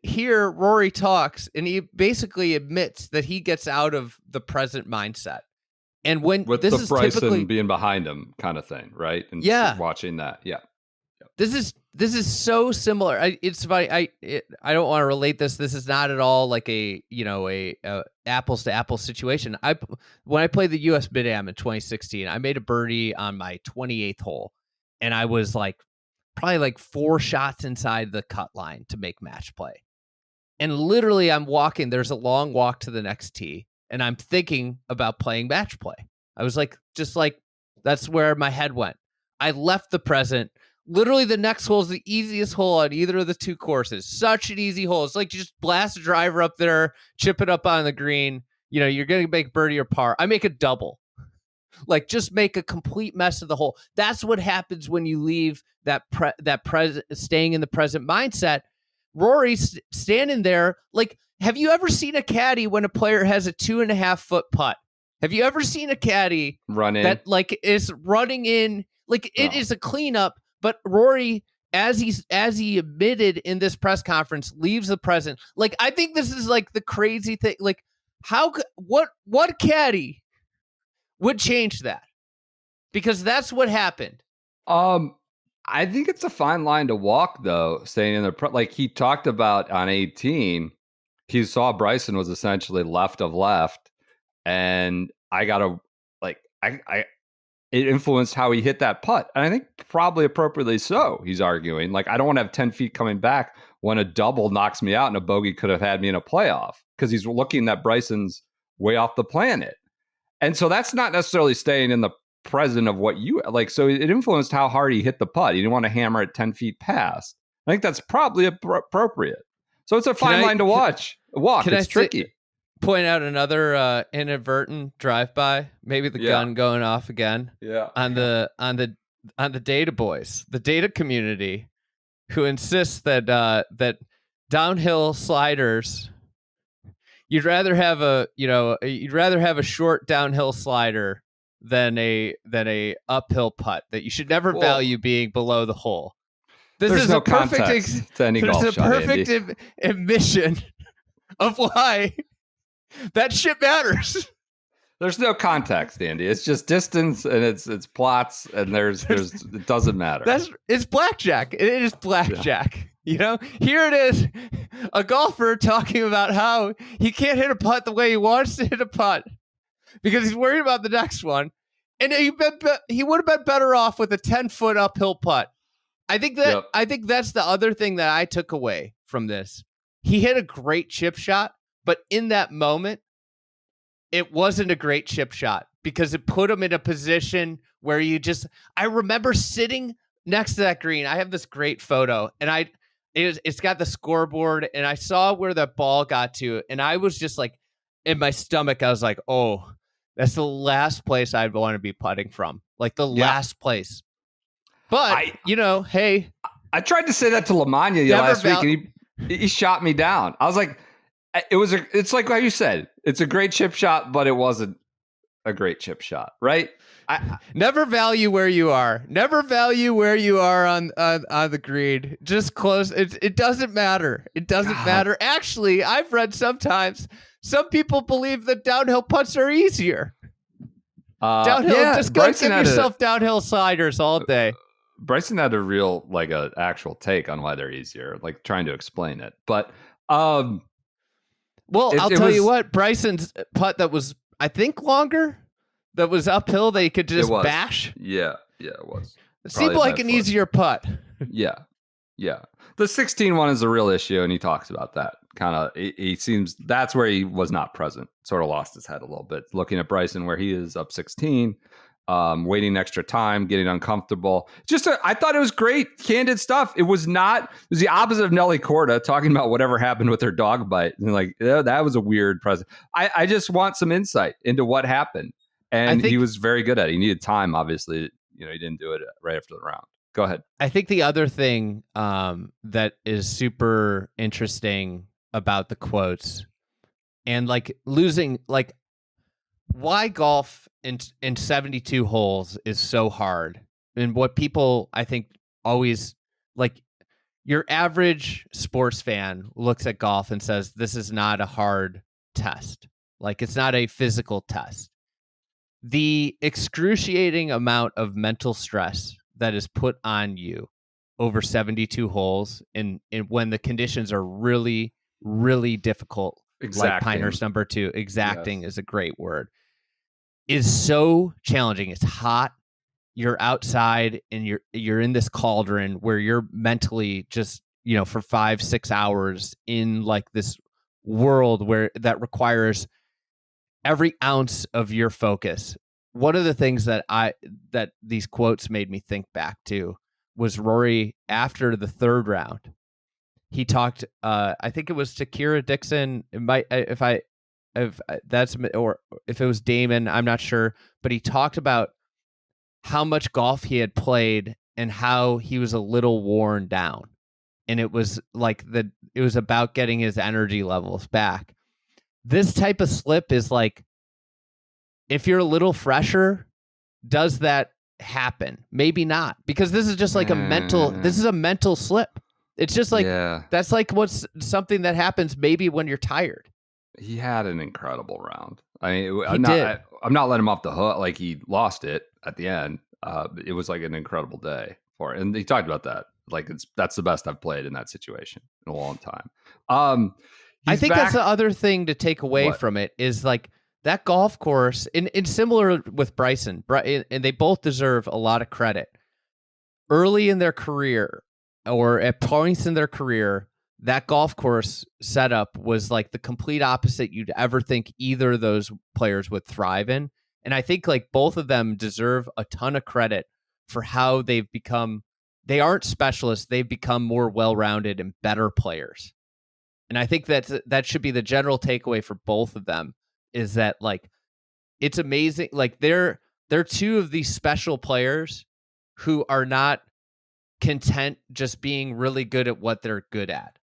B: here Rory talks, and he basically admits that he gets out of the present mindset. And when
A: with
B: this
A: the
B: is
A: Bryson
B: typically
A: being behind him kind of thing, right? And watching that. Yeah.
B: This is so similar. It's funny. I don't want to relate this. This is not at all a apples to apples situation. When I played the U.S. Mid-Am in 2016, I made a birdie on my 28th hole, and I was probably 4 shots inside the cut line to make match play. And literally, I'm walking. There's a long walk to the next tee, and I'm thinking about playing match play. I was that's where my head went. I left the present. Literally, the next hole is the easiest hole on either of the 2 courses. Such an easy hole. It's you just blast a driver up there, chip it up on the green. You're going to make birdie or par. I make a double. Just make a complete mess of the hole. That's what happens when you leave that staying in the present mindset. Rory's standing there. Have you ever seen a caddy when a player has a 2.5 foot putt? Have you ever seen a caddy
A: running
B: that is running in? It is a cleanup. But Rory, as he admitted in this press conference, leaves the present. I think this is the crazy thing. What caddy would change that? Because that's what happened.
A: I think it's a fine line to walk, though. Staying in the he talked about on 18, he saw Bryson was essentially left of left, and I gotta it influenced how he hit that putt. And I think probably appropriately so, he's arguing. I don't want to have 10 feet coming back when a double knocks me out and a bogey could have had me in a playoff, because he's looking that Bryson's way off the planet. And so that's not necessarily staying in the present of what you so it influenced how hard he hit the putt. He didn't want to hammer it 10 feet past. I think that's probably appropriate. So it's a fine line to walk. It's tricky.
B: Point out another inadvertent drive-by, maybe the gun going off again.
A: Yeah.
B: On the data boys, the data community, who insists that downhill sliders, you'd rather have a short downhill slider than a uphill putt, that you should never value being below the hole.
A: There's no context to any golf shot,
B: perfect admission of why that shit matters.
A: There's no context, Andy. It's just distance and it's plots, and there's it doesn't matter.
B: It's blackjack. It is blackjack. Yeah. Here it is, a golfer talking about how he can't hit a putt the way he wants to hit a putt because he's worried about the next one, and he would have been better off with a 10-foot uphill putt. I think that's the other thing that I took away from this. He hit a great chip shot, but in that moment, it wasn't a great chip shot because it put him in a position where I remember sitting next to that green. I have this great photo, and it's got the scoreboard, and I saw where that ball got to, and I was just like, in my stomach, I was like, oh, that's the last place I'd want to be putting from. Like the last place. But, hey.
A: I tried to say that to Lamagna last week, and he shot me down. I was like, it's like how you said, it's a great chip shot, but it wasn't a great chip shot, right?
B: Never value where you are. Never value where you are on the green. Just close. It doesn't matter. It doesn't matter. Actually, I've read sometimes some people believe that downhill putts are easier. Downhill, just go give yourself downhill sliders all day.
A: Bryson had a real, like, a actual take on why they're easier, like trying to explain it. But
B: I'll tell you what, Bryson's putt that was, I think, longer, that was uphill, that he could just bash.
A: Yeah, it was.
B: It seemed like an easier putt.
A: Yeah. The 16 one is a real issue, and he talks about that. Kind of, he seems, that's where he was not present. Sort of lost his head a little bit, looking at Bryson where he is up 16. Waiting extra time, getting uncomfortable. I thought it was great, candid stuff. It was the opposite of Nelly Corda talking about whatever happened with her dog bite. And like, that was a weird present. I just want some insight into what happened. And he was very good at it. He needed time, obviously. He didn't do it right after the round. Go ahead.
B: I think the other thing that is super interesting about the quotes and like losing, like, why golf in 72 holes is so hard, and what people, I think, always, like, your average sports fan looks at golf and says, this is not a hard test. Like, it's not a physical test. The excruciating amount of mental stress that is put on you over 72 holes and when the conditions are really, really difficult,
A: exacting.
B: Like Pinehurst number 2, exacting is a great word, is so challenging. It's hot. You're outside and you're in this cauldron where you're mentally just, for 5-6 hours in like this world where that requires every ounce of your focus. One of the things that these quotes made me think back to was Rory after the third round. He talked, I think it was to Kira Dixon. It might, if it was Damon, I'm not sure, but he talked about how much golf he had played and how he was a little worn down. And it was like it was about getting his energy levels back. This type of slip is like, if you're a little fresher, does that happen? Maybe not, because this is just like a mental slip. It's just like, that's like something that happens maybe when you're tired.
A: He had an incredible round. I mean, I'm not letting him off the hook. Like, he lost it at the end. It was like an incredible day for it. And he talked about that. Like, that's the best I've played in that situation in a long time.
B: I think that's the other thing to take away from it is like that golf course, and similar with Bryson, and they both deserve a lot of credit. Early in their career or at points in their career, that golf course setup was like the complete opposite you'd ever think either of those players would thrive in. And I think like both of them deserve a ton of credit for how they've become. They aren't specialists. They've become more well-rounded and better players. And I think that should be the general takeaway for both of them, is that like it's amazing. Like they're two of these special players who are not content just being really good at what they're good at.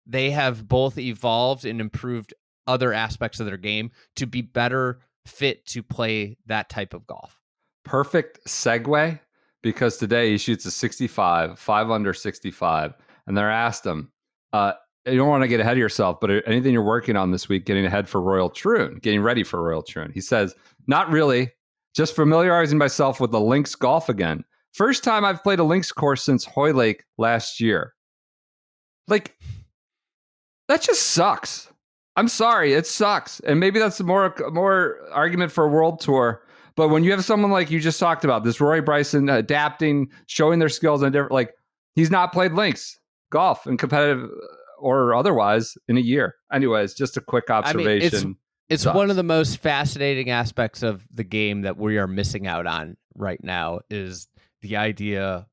B: They have both evolved and improved other aspects of their game to be better fit to play that type of golf.
A: Perfect segue, because today he shoots a 65, 5 under 65, and they're asked him, you don't want to get ahead of yourself, but anything you're working on this week, getting ahead for Royal Troon, getting ready for Royal Troon? He says, not really, just familiarizing myself with the Lynx golf again. First time I've played a Lynx course since Hoylake last year. Like, that just sucks. I'm sorry, it sucks. And maybe that's more argument for a world tour. But when you have someone like you just talked about, this Rory Bryson adapting, showing their skills on different, like he's not played Lynx golf in competitive or otherwise in a year. Anyways, just a quick observation.
B: I mean, it's one of the most fascinating aspects of the game that we are missing out on right now, is the idea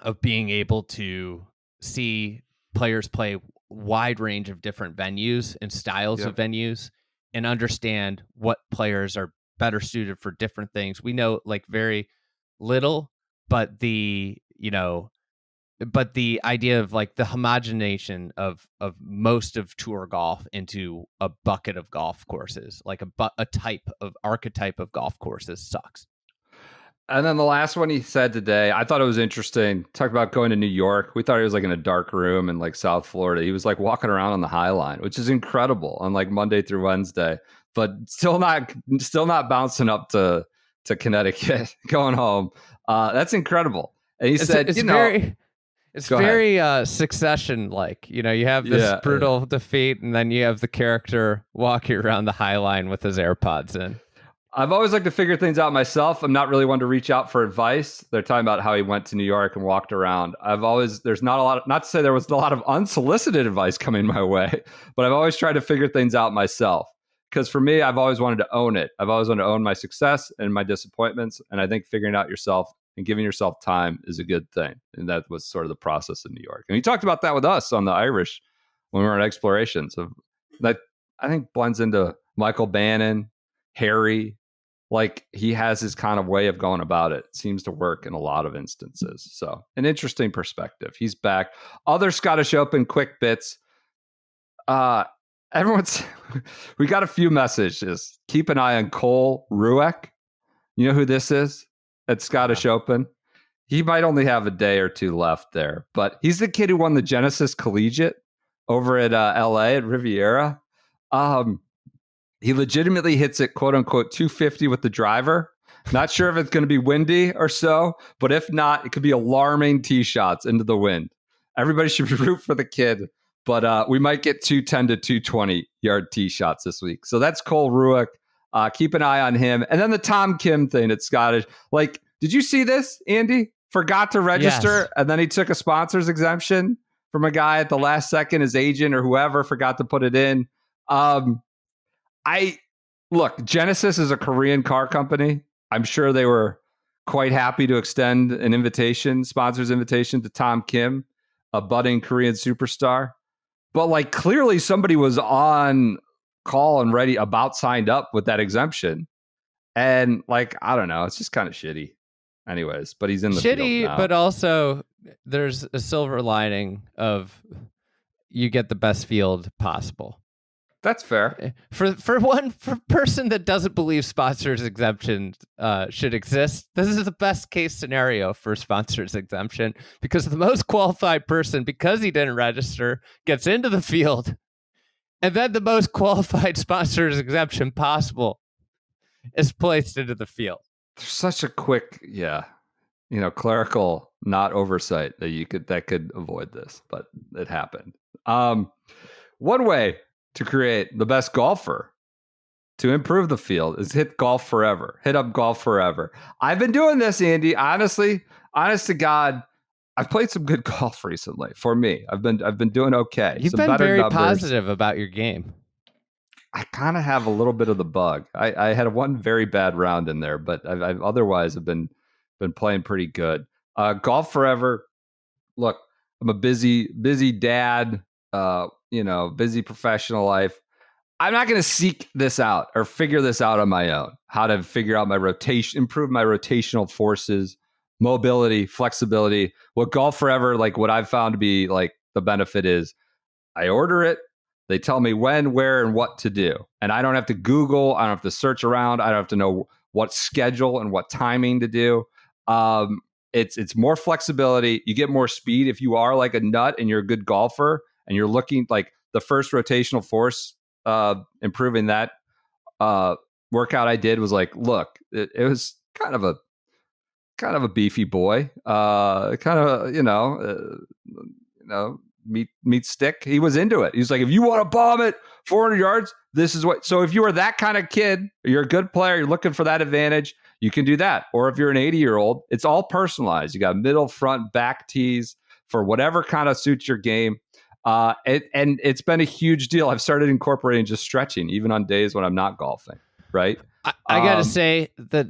B: of being able to see players play wide range of different venues and styles of venues, and understand what players are better suited for different things. We know like very little, but the idea of like the homogenation of most of tour golf into a bucket of golf courses, like a type of archetype of golf courses, sucks.
A: And then the last one he said today, I thought it was interesting. Talked about going to New York. We thought he was like in a dark room in like South Florida. He was like walking around on the High Line, which is incredible on like Monday through Wednesday, but still not bouncing up to Connecticut, going home. That's incredible. And he said,
B: it's very Succession like. You have this brutal defeat, and then you have the character walking around the High Line with his AirPods in.
A: I've always liked to figure things out myself. I'm not really one to reach out for advice. They're talking about how he went to New York and walked around. There's not a lot, not to say there was a lot of unsolicited advice coming my way, but I've always tried to figure things out myself. Because for me, I've always wanted to own it. I've always wanted to own my success and my disappointments. And I think figuring out yourself and giving yourself time is a good thing. And that was sort of the process in New York. And he talked about that with us on the Irish when we were at Explorations. That I think blends into Michael Bannon, Harry. Like he has his kind of way of going about it. It seems to work in a lot of instances. So an interesting perspective. He's back. Other Scottish Open quick bits. We got a few messages. Keep an eye on Cole Rueck. You know who this is at Scottish Open? He might only have a day or two left there, but he's the kid who won the Genesis Collegiate over at LA at Riviera. He legitimately hits it, quote unquote, 250 with the driver. Not sure if it's going to be windy or so, but if not, it could be alarming tee shots into the wind. Everybody should root for the kid, but we might get 210 to 220 yard tee shots this week. So that's Cole Rueck. Keep an eye on him. And then the Tom Kim thing at Scottish. Like, did you see this, Andy? Forgot to register, yes. And then he took a sponsor's exemption from a guy at the last second. His agent or whoever forgot to put it in. Look, Genesis is a Korean car company. I'm sure they were quite happy to extend an sponsor's invitation to Tom Kim, a budding Korean superstar. But like clearly somebody was on call and ready, signed up with that exemption. And like, I don't know, it's just kind of shitty. Anyways, but he's in the field now.
B: But also there's a silver lining of you get the best field possible.
A: That's fair.
B: For one person that doesn't believe sponsors exemptions should exist, this is the best case scenario for sponsors exemption, because the most qualified person, because he didn't register, gets into the field, and then the most qualified sponsors exemption possible is placed into the field.
A: There's such a quick, clerical not oversight that could avoid this, but it happened. One way to create the best golfer to improve the field is hit golf forever. Hit up golf forever. I've been doing this, Andy. Honest to God, I've played some good golf recently. For me, I've been doing okay.
B: You've been very positive about your game.
A: I kind of have a little bit of the bug. I had one very bad round in there, but I've otherwise have been playing pretty good. Golf forever. Look, I'm a busy dad. busy professional life. I'm not going to seek this out or figure this out on my own. How to figure out my rotation, improve my rotational forces, mobility, flexibility. What Golf Forever, like what I've found to be like the benefit is I order it. They tell me when, where, and what to do. And I don't have to Google. I don't have to search around. I don't have to know what schedule and what timing to do. It's more flexibility. You get more speed if you are like a nut and you're a good golfer and you're looking like the first rotational force, improving that workout I did was like, look, it was kind of a beefy boy, meat stick. He was into it. He's like, if you want to bomb it 400 yards, this is what. So if you are that kind of kid, you're a good player, you're looking for that advantage, you can do that. Or if you're an 80-year-old, it's all personalized. You got middle, front, back tees for whatever kind of suits your game. And it's been a huge deal. I've started incorporating just stretching, even on days when I'm not golfing. Right.
B: I got to say that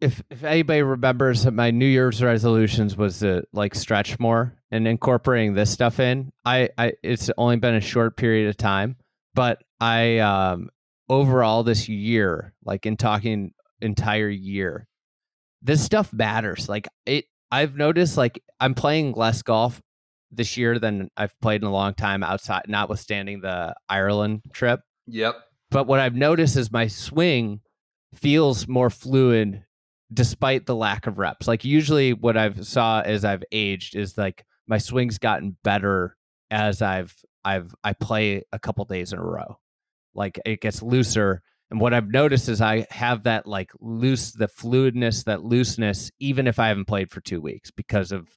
B: if anybody remembers that my New Year's resolutions was to like stretch more and incorporating this stuff in, it's only been a short period of time, but I overall this year, like in talking entire year, this stuff matters. Like I've noticed like I'm playing less golf this year than I've played in a long time outside, notwithstanding the Ireland trip.
A: Yep.
B: But what I've noticed is my swing feels more fluid despite the lack of reps. Like usually what I've saw as I've aged is like my swing's gotten better as I play a couple days in a row. Like it gets looser. And what I've noticed is I have that like the fluidness, that looseness, even if I haven't played for 2 weeks because of,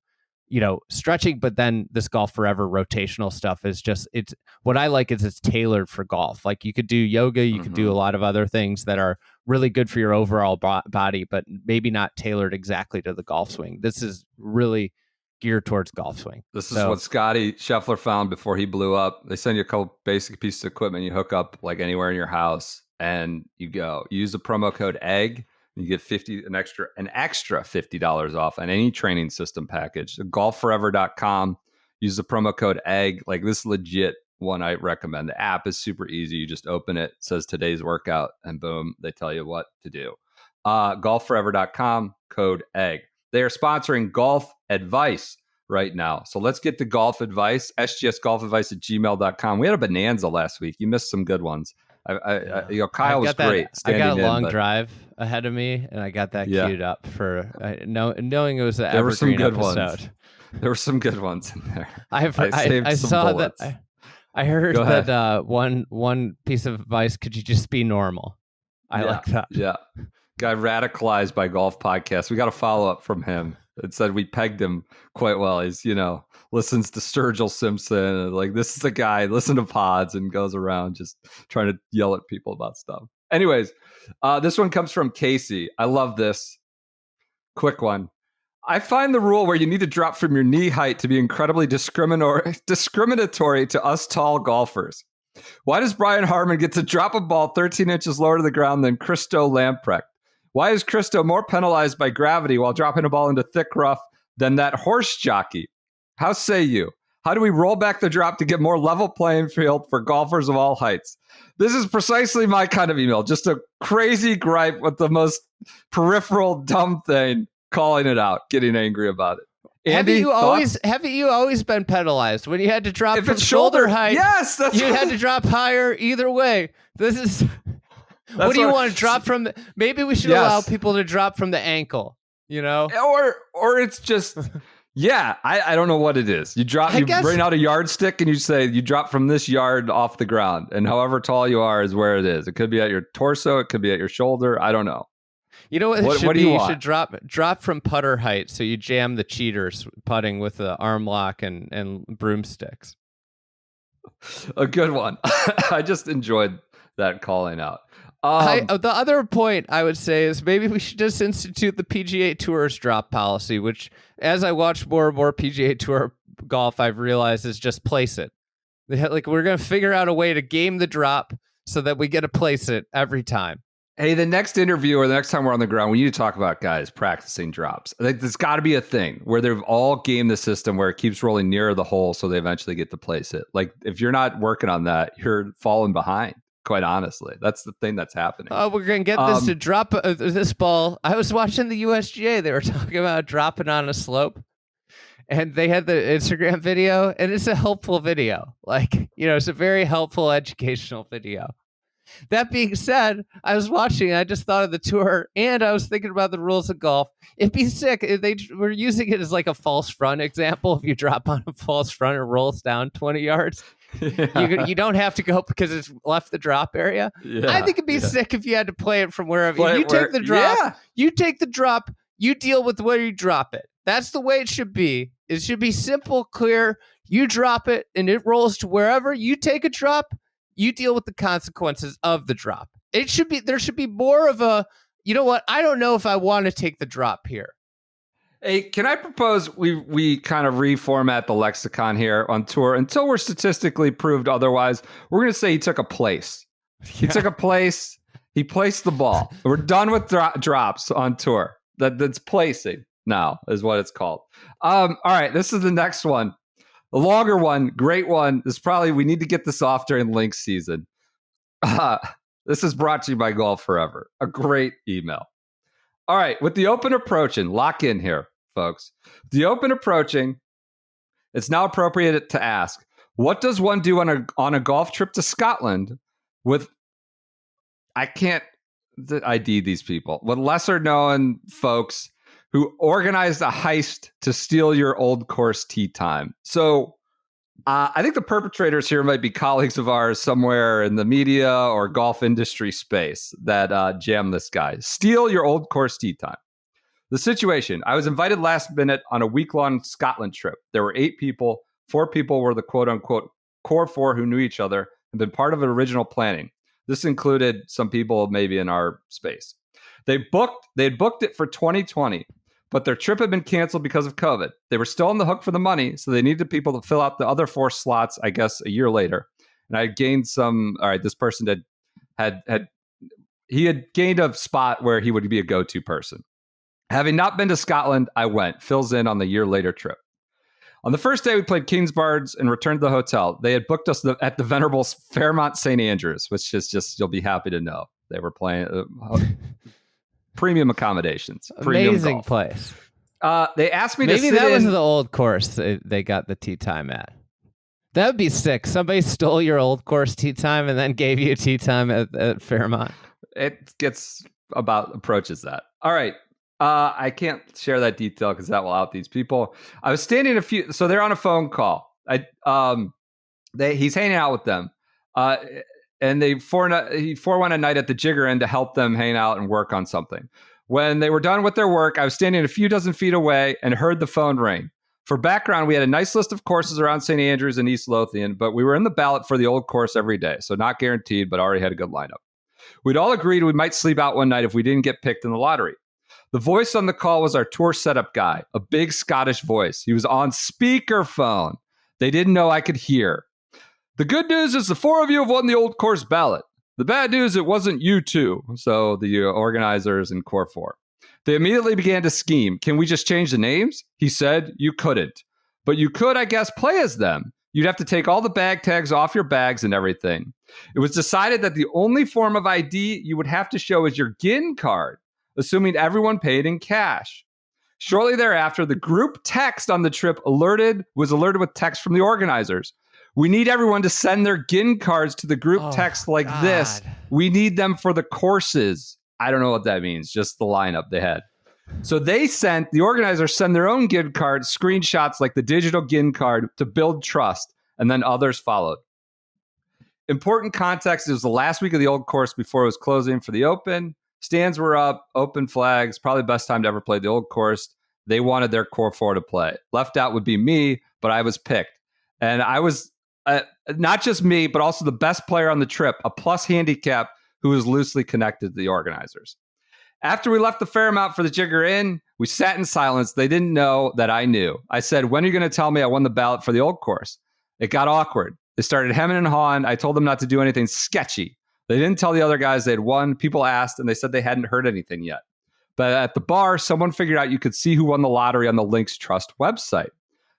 B: stretching. But then this Golf Forever rotational stuff is just, it's what I like is it's tailored for golf. Like you could do yoga, you could do a lot of other things that are really good for your overall body, but maybe not tailored exactly to the golf swing. This is really geared towards golf swing.
A: This is what Scotty Scheffler found before he blew up. They send you a couple basic pieces of equipment. You hook up like anywhere in your house and you go. You use the promo code EGG. You get an extra $50 off on any training system package. So golfforever.com. Use the promo code EGG. Like this is legit one I recommend. The app is super easy. You just open it, says today's workout, and boom, they tell you what to do. Golfforever.com, code EGG. They are sponsoring Golf Advice right now. So let's get to Golf Advice, sgsgolfadvice@gmail.com. We had a bonanza last week. You missed some good ones. Kyle was great.
B: I got a long drive ahead of me, and I got that queued up for knowing it was an evergreen episode.
A: There were some good ones in there.
B: I saw bullets. That. I heard that one piece of advice: could you just be normal? I like that. Yeah, guy radicalized by Golf Podcast. We got a follow up from him. It said we pegged him quite well. He's listens to Sturgill Simpson and like this is the guy listen to pods and goes around just trying to yell at people about stuff. Anyways, this one comes from Casey. I love this. Quick one. I find the rule where you need to drop from your knee height to be incredibly discriminatory to us tall golfers. Why does Brian Harman get to drop a ball 13 inches lower to the ground than Christo Lamprecht? Why is Christo more penalized by gravity while dropping a ball into thick rough than that horse jockey? How say you? How do we roll back the drop to get more level playing field for golfers of all heights? This is precisely my kind of email. Just a crazy gripe with the most peripheral dumb thing, calling it out, getting angry about it. Andy, haven't you always been penalized when you had to drop from shoulder height?
A: Yes,
B: you had to drop higher either way. This is what do you want to drop from? Maybe we should allow people to drop from the ankle.
A: Or it's just. Yeah, I don't know what it is. You bring out a yardstick and you say you drop from this yard off the ground, and however tall you are is where it is. It could be at your torso, it could be at your shoulder. I don't know.
B: You know what? You should drop from putter height, so you jam the cheaters putting with the arm lock and broomsticks.
A: A good one. I just enjoyed that calling out.
B: The other point I would say is maybe we should just institute the PGA Tour's drop policy, which, as I watch more and more PGA Tour golf, I've realized is just place it. Like we're going to figure out a way to game the drop so that we get to place it every time.
A: Hey, the next interview or the next time we're on the ground, we need to talk about guys practicing drops. Like, there's got to be a thing where they've all gamed the system where it keeps rolling nearer the hole so they eventually get to place it. Like, if you're not working on that, you're falling behind, quite honestly. That's the thing that's happening.
B: Oh, we're going to get this to drop this ball. I was watching the USGA. They were talking about dropping on a slope. And they had the Instagram video, and it's a helpful video. Like, it's a very helpful educational video. That being said, I was watching, I just thought of the tour, and I was thinking about the rules of golf. It'd be sick if they were using it as like a false front example. If you drop on a false front, it rolls down 20 yards. Yeah. You don't have to go because it's left the drop area. Yeah, I think it'd be sick if you had to play it from wherever. Take the drop. Yeah. You take the drop. You deal with where you drop it. That's the way it should be. It should be simple, clear. You drop it, and it rolls to wherever. You take a drop. You deal with the consequences of the drop. There should be more of a, I don't know if I want to take the drop here.
A: Hey, can I propose we kind of reformat the lexicon here on tour until we're statistically proved otherwise? We're going to say he took a place. He took a place. He placed the ball. We're done with drops on tour. That's placing now is what it's called. All right, this is the next one. A longer one, great one. We need to get this off during Lynx season. This is brought to you by Golf Forever. A great email. All right, with the Open approaching, lock in here, folks. The Open approaching, it's now appropriate to ask, what does one do on a golf trip to Scotland with, I can't ID these people, with lesser known folks who organized a heist to steal your old course tee time. So I think the perpetrators here might be colleagues of ours somewhere in the media or golf industry space that jammed this guy. Steal your old course tee time. The situation, I was invited last minute on a week-long Scotland trip. There were 8 people. 4 people were the quote-unquote core 4 who knew each other and been part of an original planning. This included some people maybe in our space. They had booked it for 2020. But their trip had been canceled because of COVID. They were still on the hook for the money, so they needed people to fill out the other 4 slots, I guess, a year later. And I gained some. All right, this person had gained a spot where he would be a go-to person. Having not been to Scotland, I went. Fills in on the year later trip. On the first day, we played Kingsbards and returned to the hotel. They had booked us at the venerable Fairmont St. Andrews, which is just, you'll be happy to know. They were playing... premium accommodations.
B: Amazing place.
A: They asked me to
B: Maybe that was the old course they got the tee time at. That would be sick. Somebody stole your old course tee time and then gave you a tee time at Fairmont.
A: It approaches that. All right. I can't share that detail because that will out these people. I was standing so they're on a phone call. He's hanging out with them. And he forewent a night at the Jigger Inn to help them hang out and work on something. When they were done with their work, I was standing a few dozen feet away and heard the phone ring. For background, we had a nice list of courses around St. Andrews and East Lothian, but we were in the ballot for the old course every day, so not guaranteed, but already had a good lineup. We'd all agreed we might sleep out one night if we didn't get picked in the lottery. The voice on the call was our tour setup guy, a big Scottish voice. He was on speakerphone. They didn't know I could hear. The good news is the 4 of you have won the old course ballot. The bad news, it wasn't you 2. So the organizers in core 4. They immediately began to scheme. Can we just change the names? He said, you couldn't. But you could, I guess, play as them. You'd have to take all the bag tags off your bags and everything. It was decided that the only form of ID you would have to show is your GIN card, assuming everyone paid in cash. Shortly thereafter, the group text on the trip was alerted with text from the organizers. We need everyone to send their GIN cards to the group text like this. We need them for the courses. I don't know what that means, just the lineup they had. So the organizers send their own GIN cards, screenshots like the digital GIN card to build trust, and then others followed. Important context, it was the last week of the old course before it was closing for the Open. Stands were up, open flags, probably the best time to ever play the old course. They wanted their core 4 to play. Left out would be me, but I was picked. And I was... not just me, but also the best player on the trip, a plus handicap who was loosely connected to the organizers. After we left the Fairmount for the Jigger Inn, we sat in silence. They didn't know that I knew. I said, when are you going to tell me I won the ballot for the old course? It got awkward. They started hemming and hawing. I told them not to do anything sketchy. They didn't tell the other guys they'd won. People asked, and they said they hadn't heard anything yet. But at the bar, someone figured out you could see who won the lottery on the Lynx Trust website.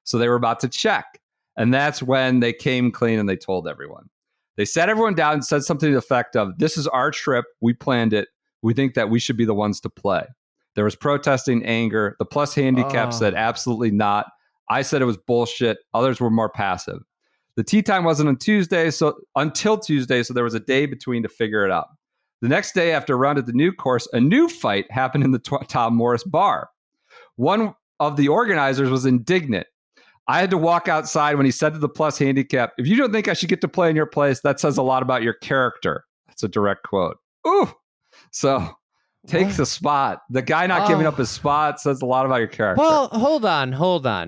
A: So they were about to check. And that's when they came clean and they told everyone. They sat everyone down and said something to the effect of, this is our trip. We planned it. We think that we should be the ones to play. There was protesting, anger. The plus handicap said absolutely not. I said it was bullshit. Others were more passive. The tee time wasn't until Tuesday, so there was a day between to figure it out. The next day, after a round at the new course, a new fight happened in the Tom Morris bar. One of the organizers was indignant. I had to walk outside when he said to the plus handicap, if you don't think I should get to play in your place, that says a lot about your character. That's a direct quote. Ooh. So take the spot. The guy not giving up his spot says a lot about your character.
B: Well, hold on.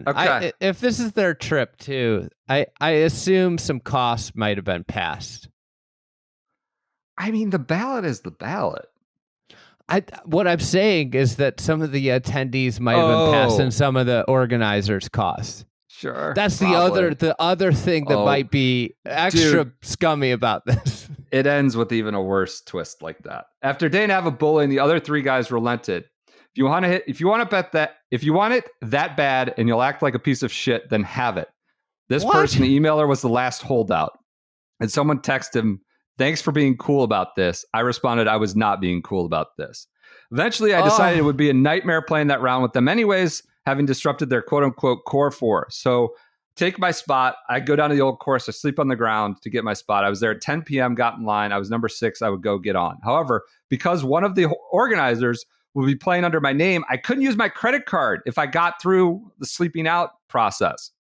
A: Okay.
B: If this is their trip too, I assume some costs might have been passed.
A: I mean, the ballot is the ballot.
B: What I'm saying is that some of the attendees might have been passing some of the organizers' costs.
A: Sure.
B: That's
A: probably.
B: the other thing that might be extra scummy about this.
A: It ends with even a worse twist like that. After a day and a half of bullying, the other three guys relented. If you want it that bad and you'll act like a piece of shit, then have it. This person, the emailer, was the last holdout. And someone texted him, thanks for being cool about this. I responded, I was not being cool about this. Eventually, I decided it would be a nightmare playing that round with them anyways, having disrupted their quote-unquote core four. So take my spot. I go down to the old course. I sleep on the ground to get my spot. I was there at 10 p.m., got in line. I was number 6. I would go get on. However, because one of the organizers would be playing under my name, I couldn't use my credit card if I got through the sleeping out process.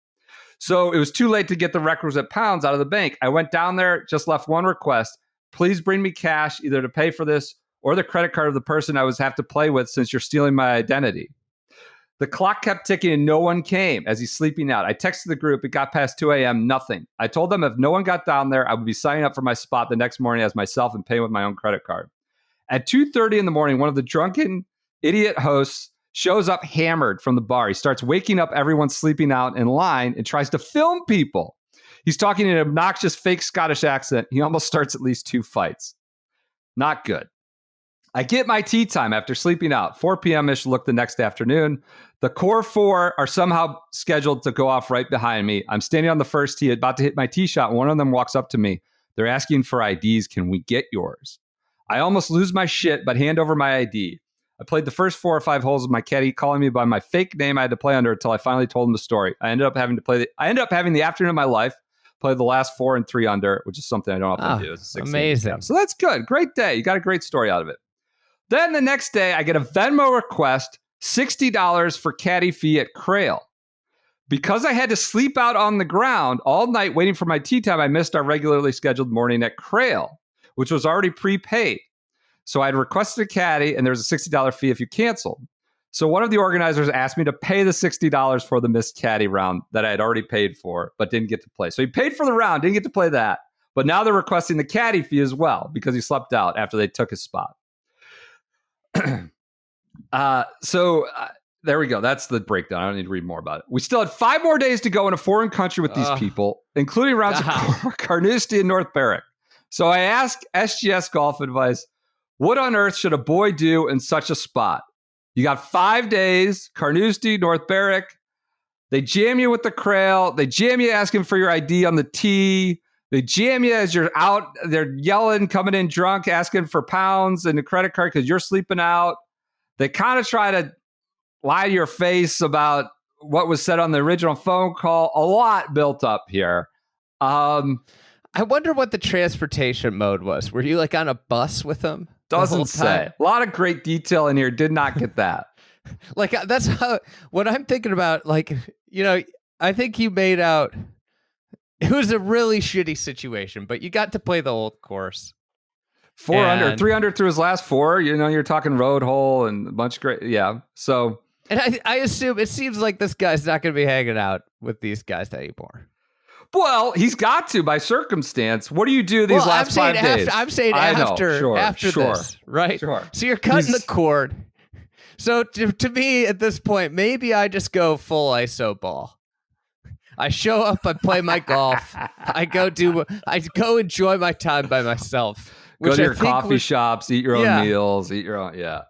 A: So it was too late to get the requisite pounds out of the bank. I went down there, just left one request. Please bring me cash either to pay for this or the credit card of the person I was have to play with since you're stealing my identity. The clock kept ticking and no one came as he's sleeping out. I texted the group. It got past 2 a.m. Nothing. I told them if no one got down there, I would be signing up for my spot the next morning as myself and paying with my own credit card. At 2:30 in the morning, one of the drunken idiot hosts shows up hammered from the bar. He starts waking up everyone sleeping out in line and tries to film people. He's talking in an obnoxious fake Scottish accent. He almost starts at least 2 fights. Not good. I get my tea time after sleeping out. 4 p.m.-ish look the next afternoon. The core 4 are somehow scheduled to go off right behind me. I'm standing on the first tee, about to hit my tee shot. One of them walks up to me. They're asking for IDs. Can we get yours? I almost lose my shit, but hand over my ID. I played the first 4 or 5 holes with my caddy calling me by my fake name I had to play under until I finally told him the story. I ended up having the afternoon of my life, play the last 4 and 3 under, which is something I don't often do. It's a
B: amazing.
A: Handicap. So that's good. Great day. You got a great story out of it. Then the next day, I get a Venmo request, $60 for caddy fee at Crail. Because I had to sleep out on the ground all night waiting for my tee time, I missed our regularly scheduled morning at Crail, which was already prepaid. So I'd requested a caddy, and there was a $60 fee if you canceled. So one of the organizers asked me to pay the $60 for the missed caddy round that I had already paid for, but didn't get to play. So he paid for the round, didn't get to play that. But now they're requesting the caddy fee as well because he slept out after they took his spot. There we go. That's the breakdown. I don't need to read more about it. We still had 5 more days to go in a foreign country with these people, including rounds of Carnoustie and North Berwick. So I asked SGS Golf Advice, what on earth should a boy do in such a spot? You got 5 days, Carnoustie, North Berwick. They jam you with the Crail. They jam you asking for your ID on the tee. They jam you as you're out. They're yelling, coming in drunk, asking for pounds and the credit card because you're sleeping out. They kind of try to lie to your face about what was said on the original phone call. A lot built up here.
B: I wonder what the transportation mode was. Were you like on a bus with them?
A: Doesn't say. A lot of great detail in here. Did not get that.
B: Like that's how what I'm thinking about. Like, you know, I think you made out it was a really shitty situation, but you got to play the old course.
A: 4 under, 3 under through his last 4. You know, you're talking road hole and a bunch of great. Yeah. So,
B: and I assume it seems like this guy's not going to be hanging out with these guys anymore.
A: Well, he's got to by circumstance. What do you do these last 5 days?
B: I'm saying after this, right?
A: Sure.
B: So you're cutting the cord. So to me at this point, maybe I just go full ISO ball. I show up, I play my golf. I go enjoy my time by myself.
A: Go
B: which
A: to
B: I
A: your
B: think
A: coffee shops, eat your own
B: Yeah.
A: meals, eat your own. Yeah.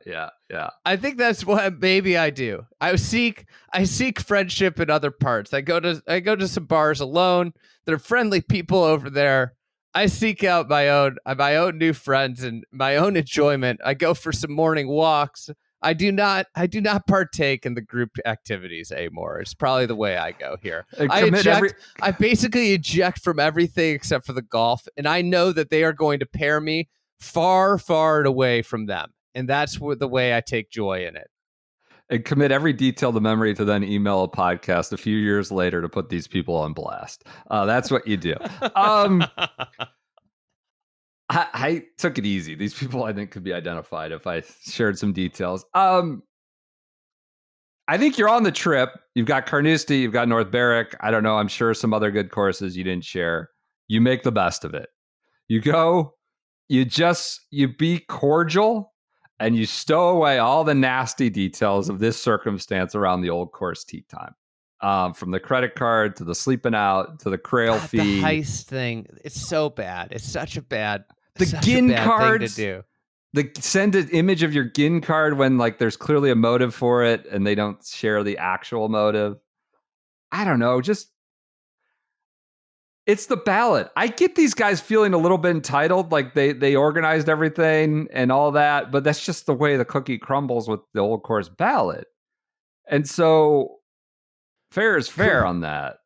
B: I think that's what maybe I do. I seek friendship in other parts. I go to some bars alone. There are friendly people over there. I seek out my own new friends and my own enjoyment. I go for some morning walks. I do not partake in the group activities anymore. It's probably the way I go here. I basically eject from everything except for the golf, and I know that they are going to pair me far, far away from them. And that's the way I take joy in it.
A: And commit every detail to memory to then email a podcast a few years later to put these people on blast. That's what you do. I took it easy. These people, I think, could be identified if I shared some details. I think you're on the trip. You've got Carnoustie, you've got North Berwick. I don't know. I'm sure some other good courses you didn't share. You make the best of it. You go, you be cordial, and you stow away all the nasty details of this circumstance around the old course tee time. From the credit card to the sleeping out to the Crail fee.
B: The heist thing. It's so bad. It's such a bad
A: GIN cards
B: thing to do.
A: Send an image of your GIN card when like there's clearly a motive for it and they don't share the actual motive. I don't know. Just it's the ballot. I get these guys feeling a little bit entitled, like they organized everything and all that, but that's just the way the cookie crumbles with the old course ballot. And so fair is fair on that.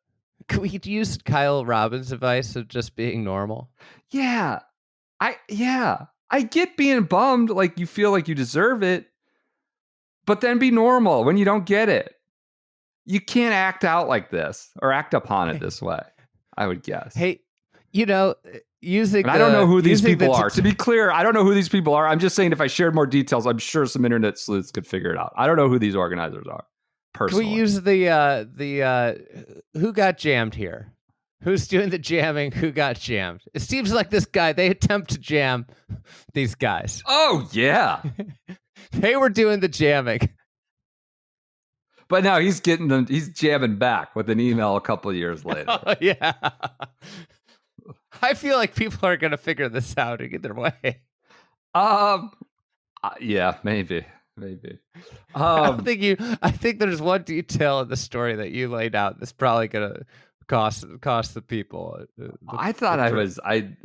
B: Could we use Kyle Robbins' advice of just being normal?
A: Yeah. I get being bummed, like you feel like you deserve it, but then be normal when you don't get it. You can't act out like this or act upon it this way, I would guess.
B: Hey, using
A: I don't know who these people are. To be clear, I don't know who these people are. I'm just saying if I shared more details, I'm sure some internet sleuths could figure it out. I don't know who these organizers are, personally.
B: Can we use the who got jammed here? Who's doing the jamming? Who got jammed? It seems like this guy, they attempt to jam these guys.
A: Oh, yeah.
B: They were doing the jamming.
A: But now he's jamming back with an email a couple of years later.
B: Oh, yeah. I feel like people are going to figure this out either way.
A: Yeah, maybe.
B: I think there's one detail in the story that you laid out that's probably going to cost the people.
A: I thought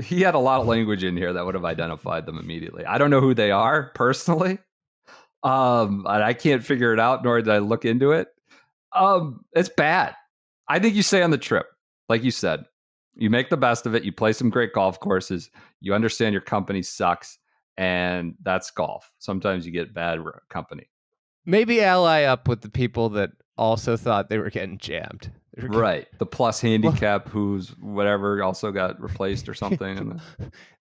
A: he had a lot of language in here that would have identified them immediately. I don't know who they are personally. And I can't figure it out, nor did I look into it. It's bad. I think you stay on the trip. Like you said, you make the best of it. You play some great golf courses. You understand your company sucks, and that's golf. Sometimes you get bad company.
B: Maybe ally up with the people that also thought they were getting jammed.
A: Right. The plus handicap who's whatever also got replaced or something. And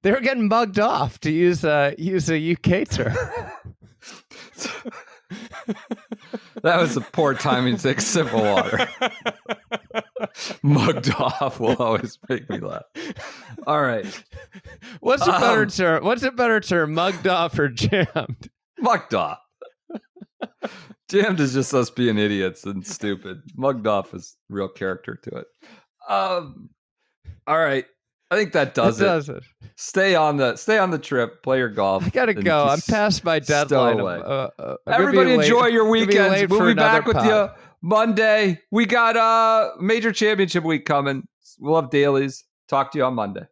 B: they were getting mugged off, to use a UK term.
A: That was a poor timing to take a sip of water. Mugged off will always make me laugh. All right.
B: What's a better term? Mugged off or jammed?
A: Mugged off. Jammed is just us being idiots and stupid. Mugged off is real character to it. All right. I think that does it. Stay on the trip. Play your golf.
B: I gotta go. I'm past my deadline.
A: Everybody enjoy your weekends. We'll be back with you Monday. We got major championship week coming. We'll have dailies. Talk to you on Monday.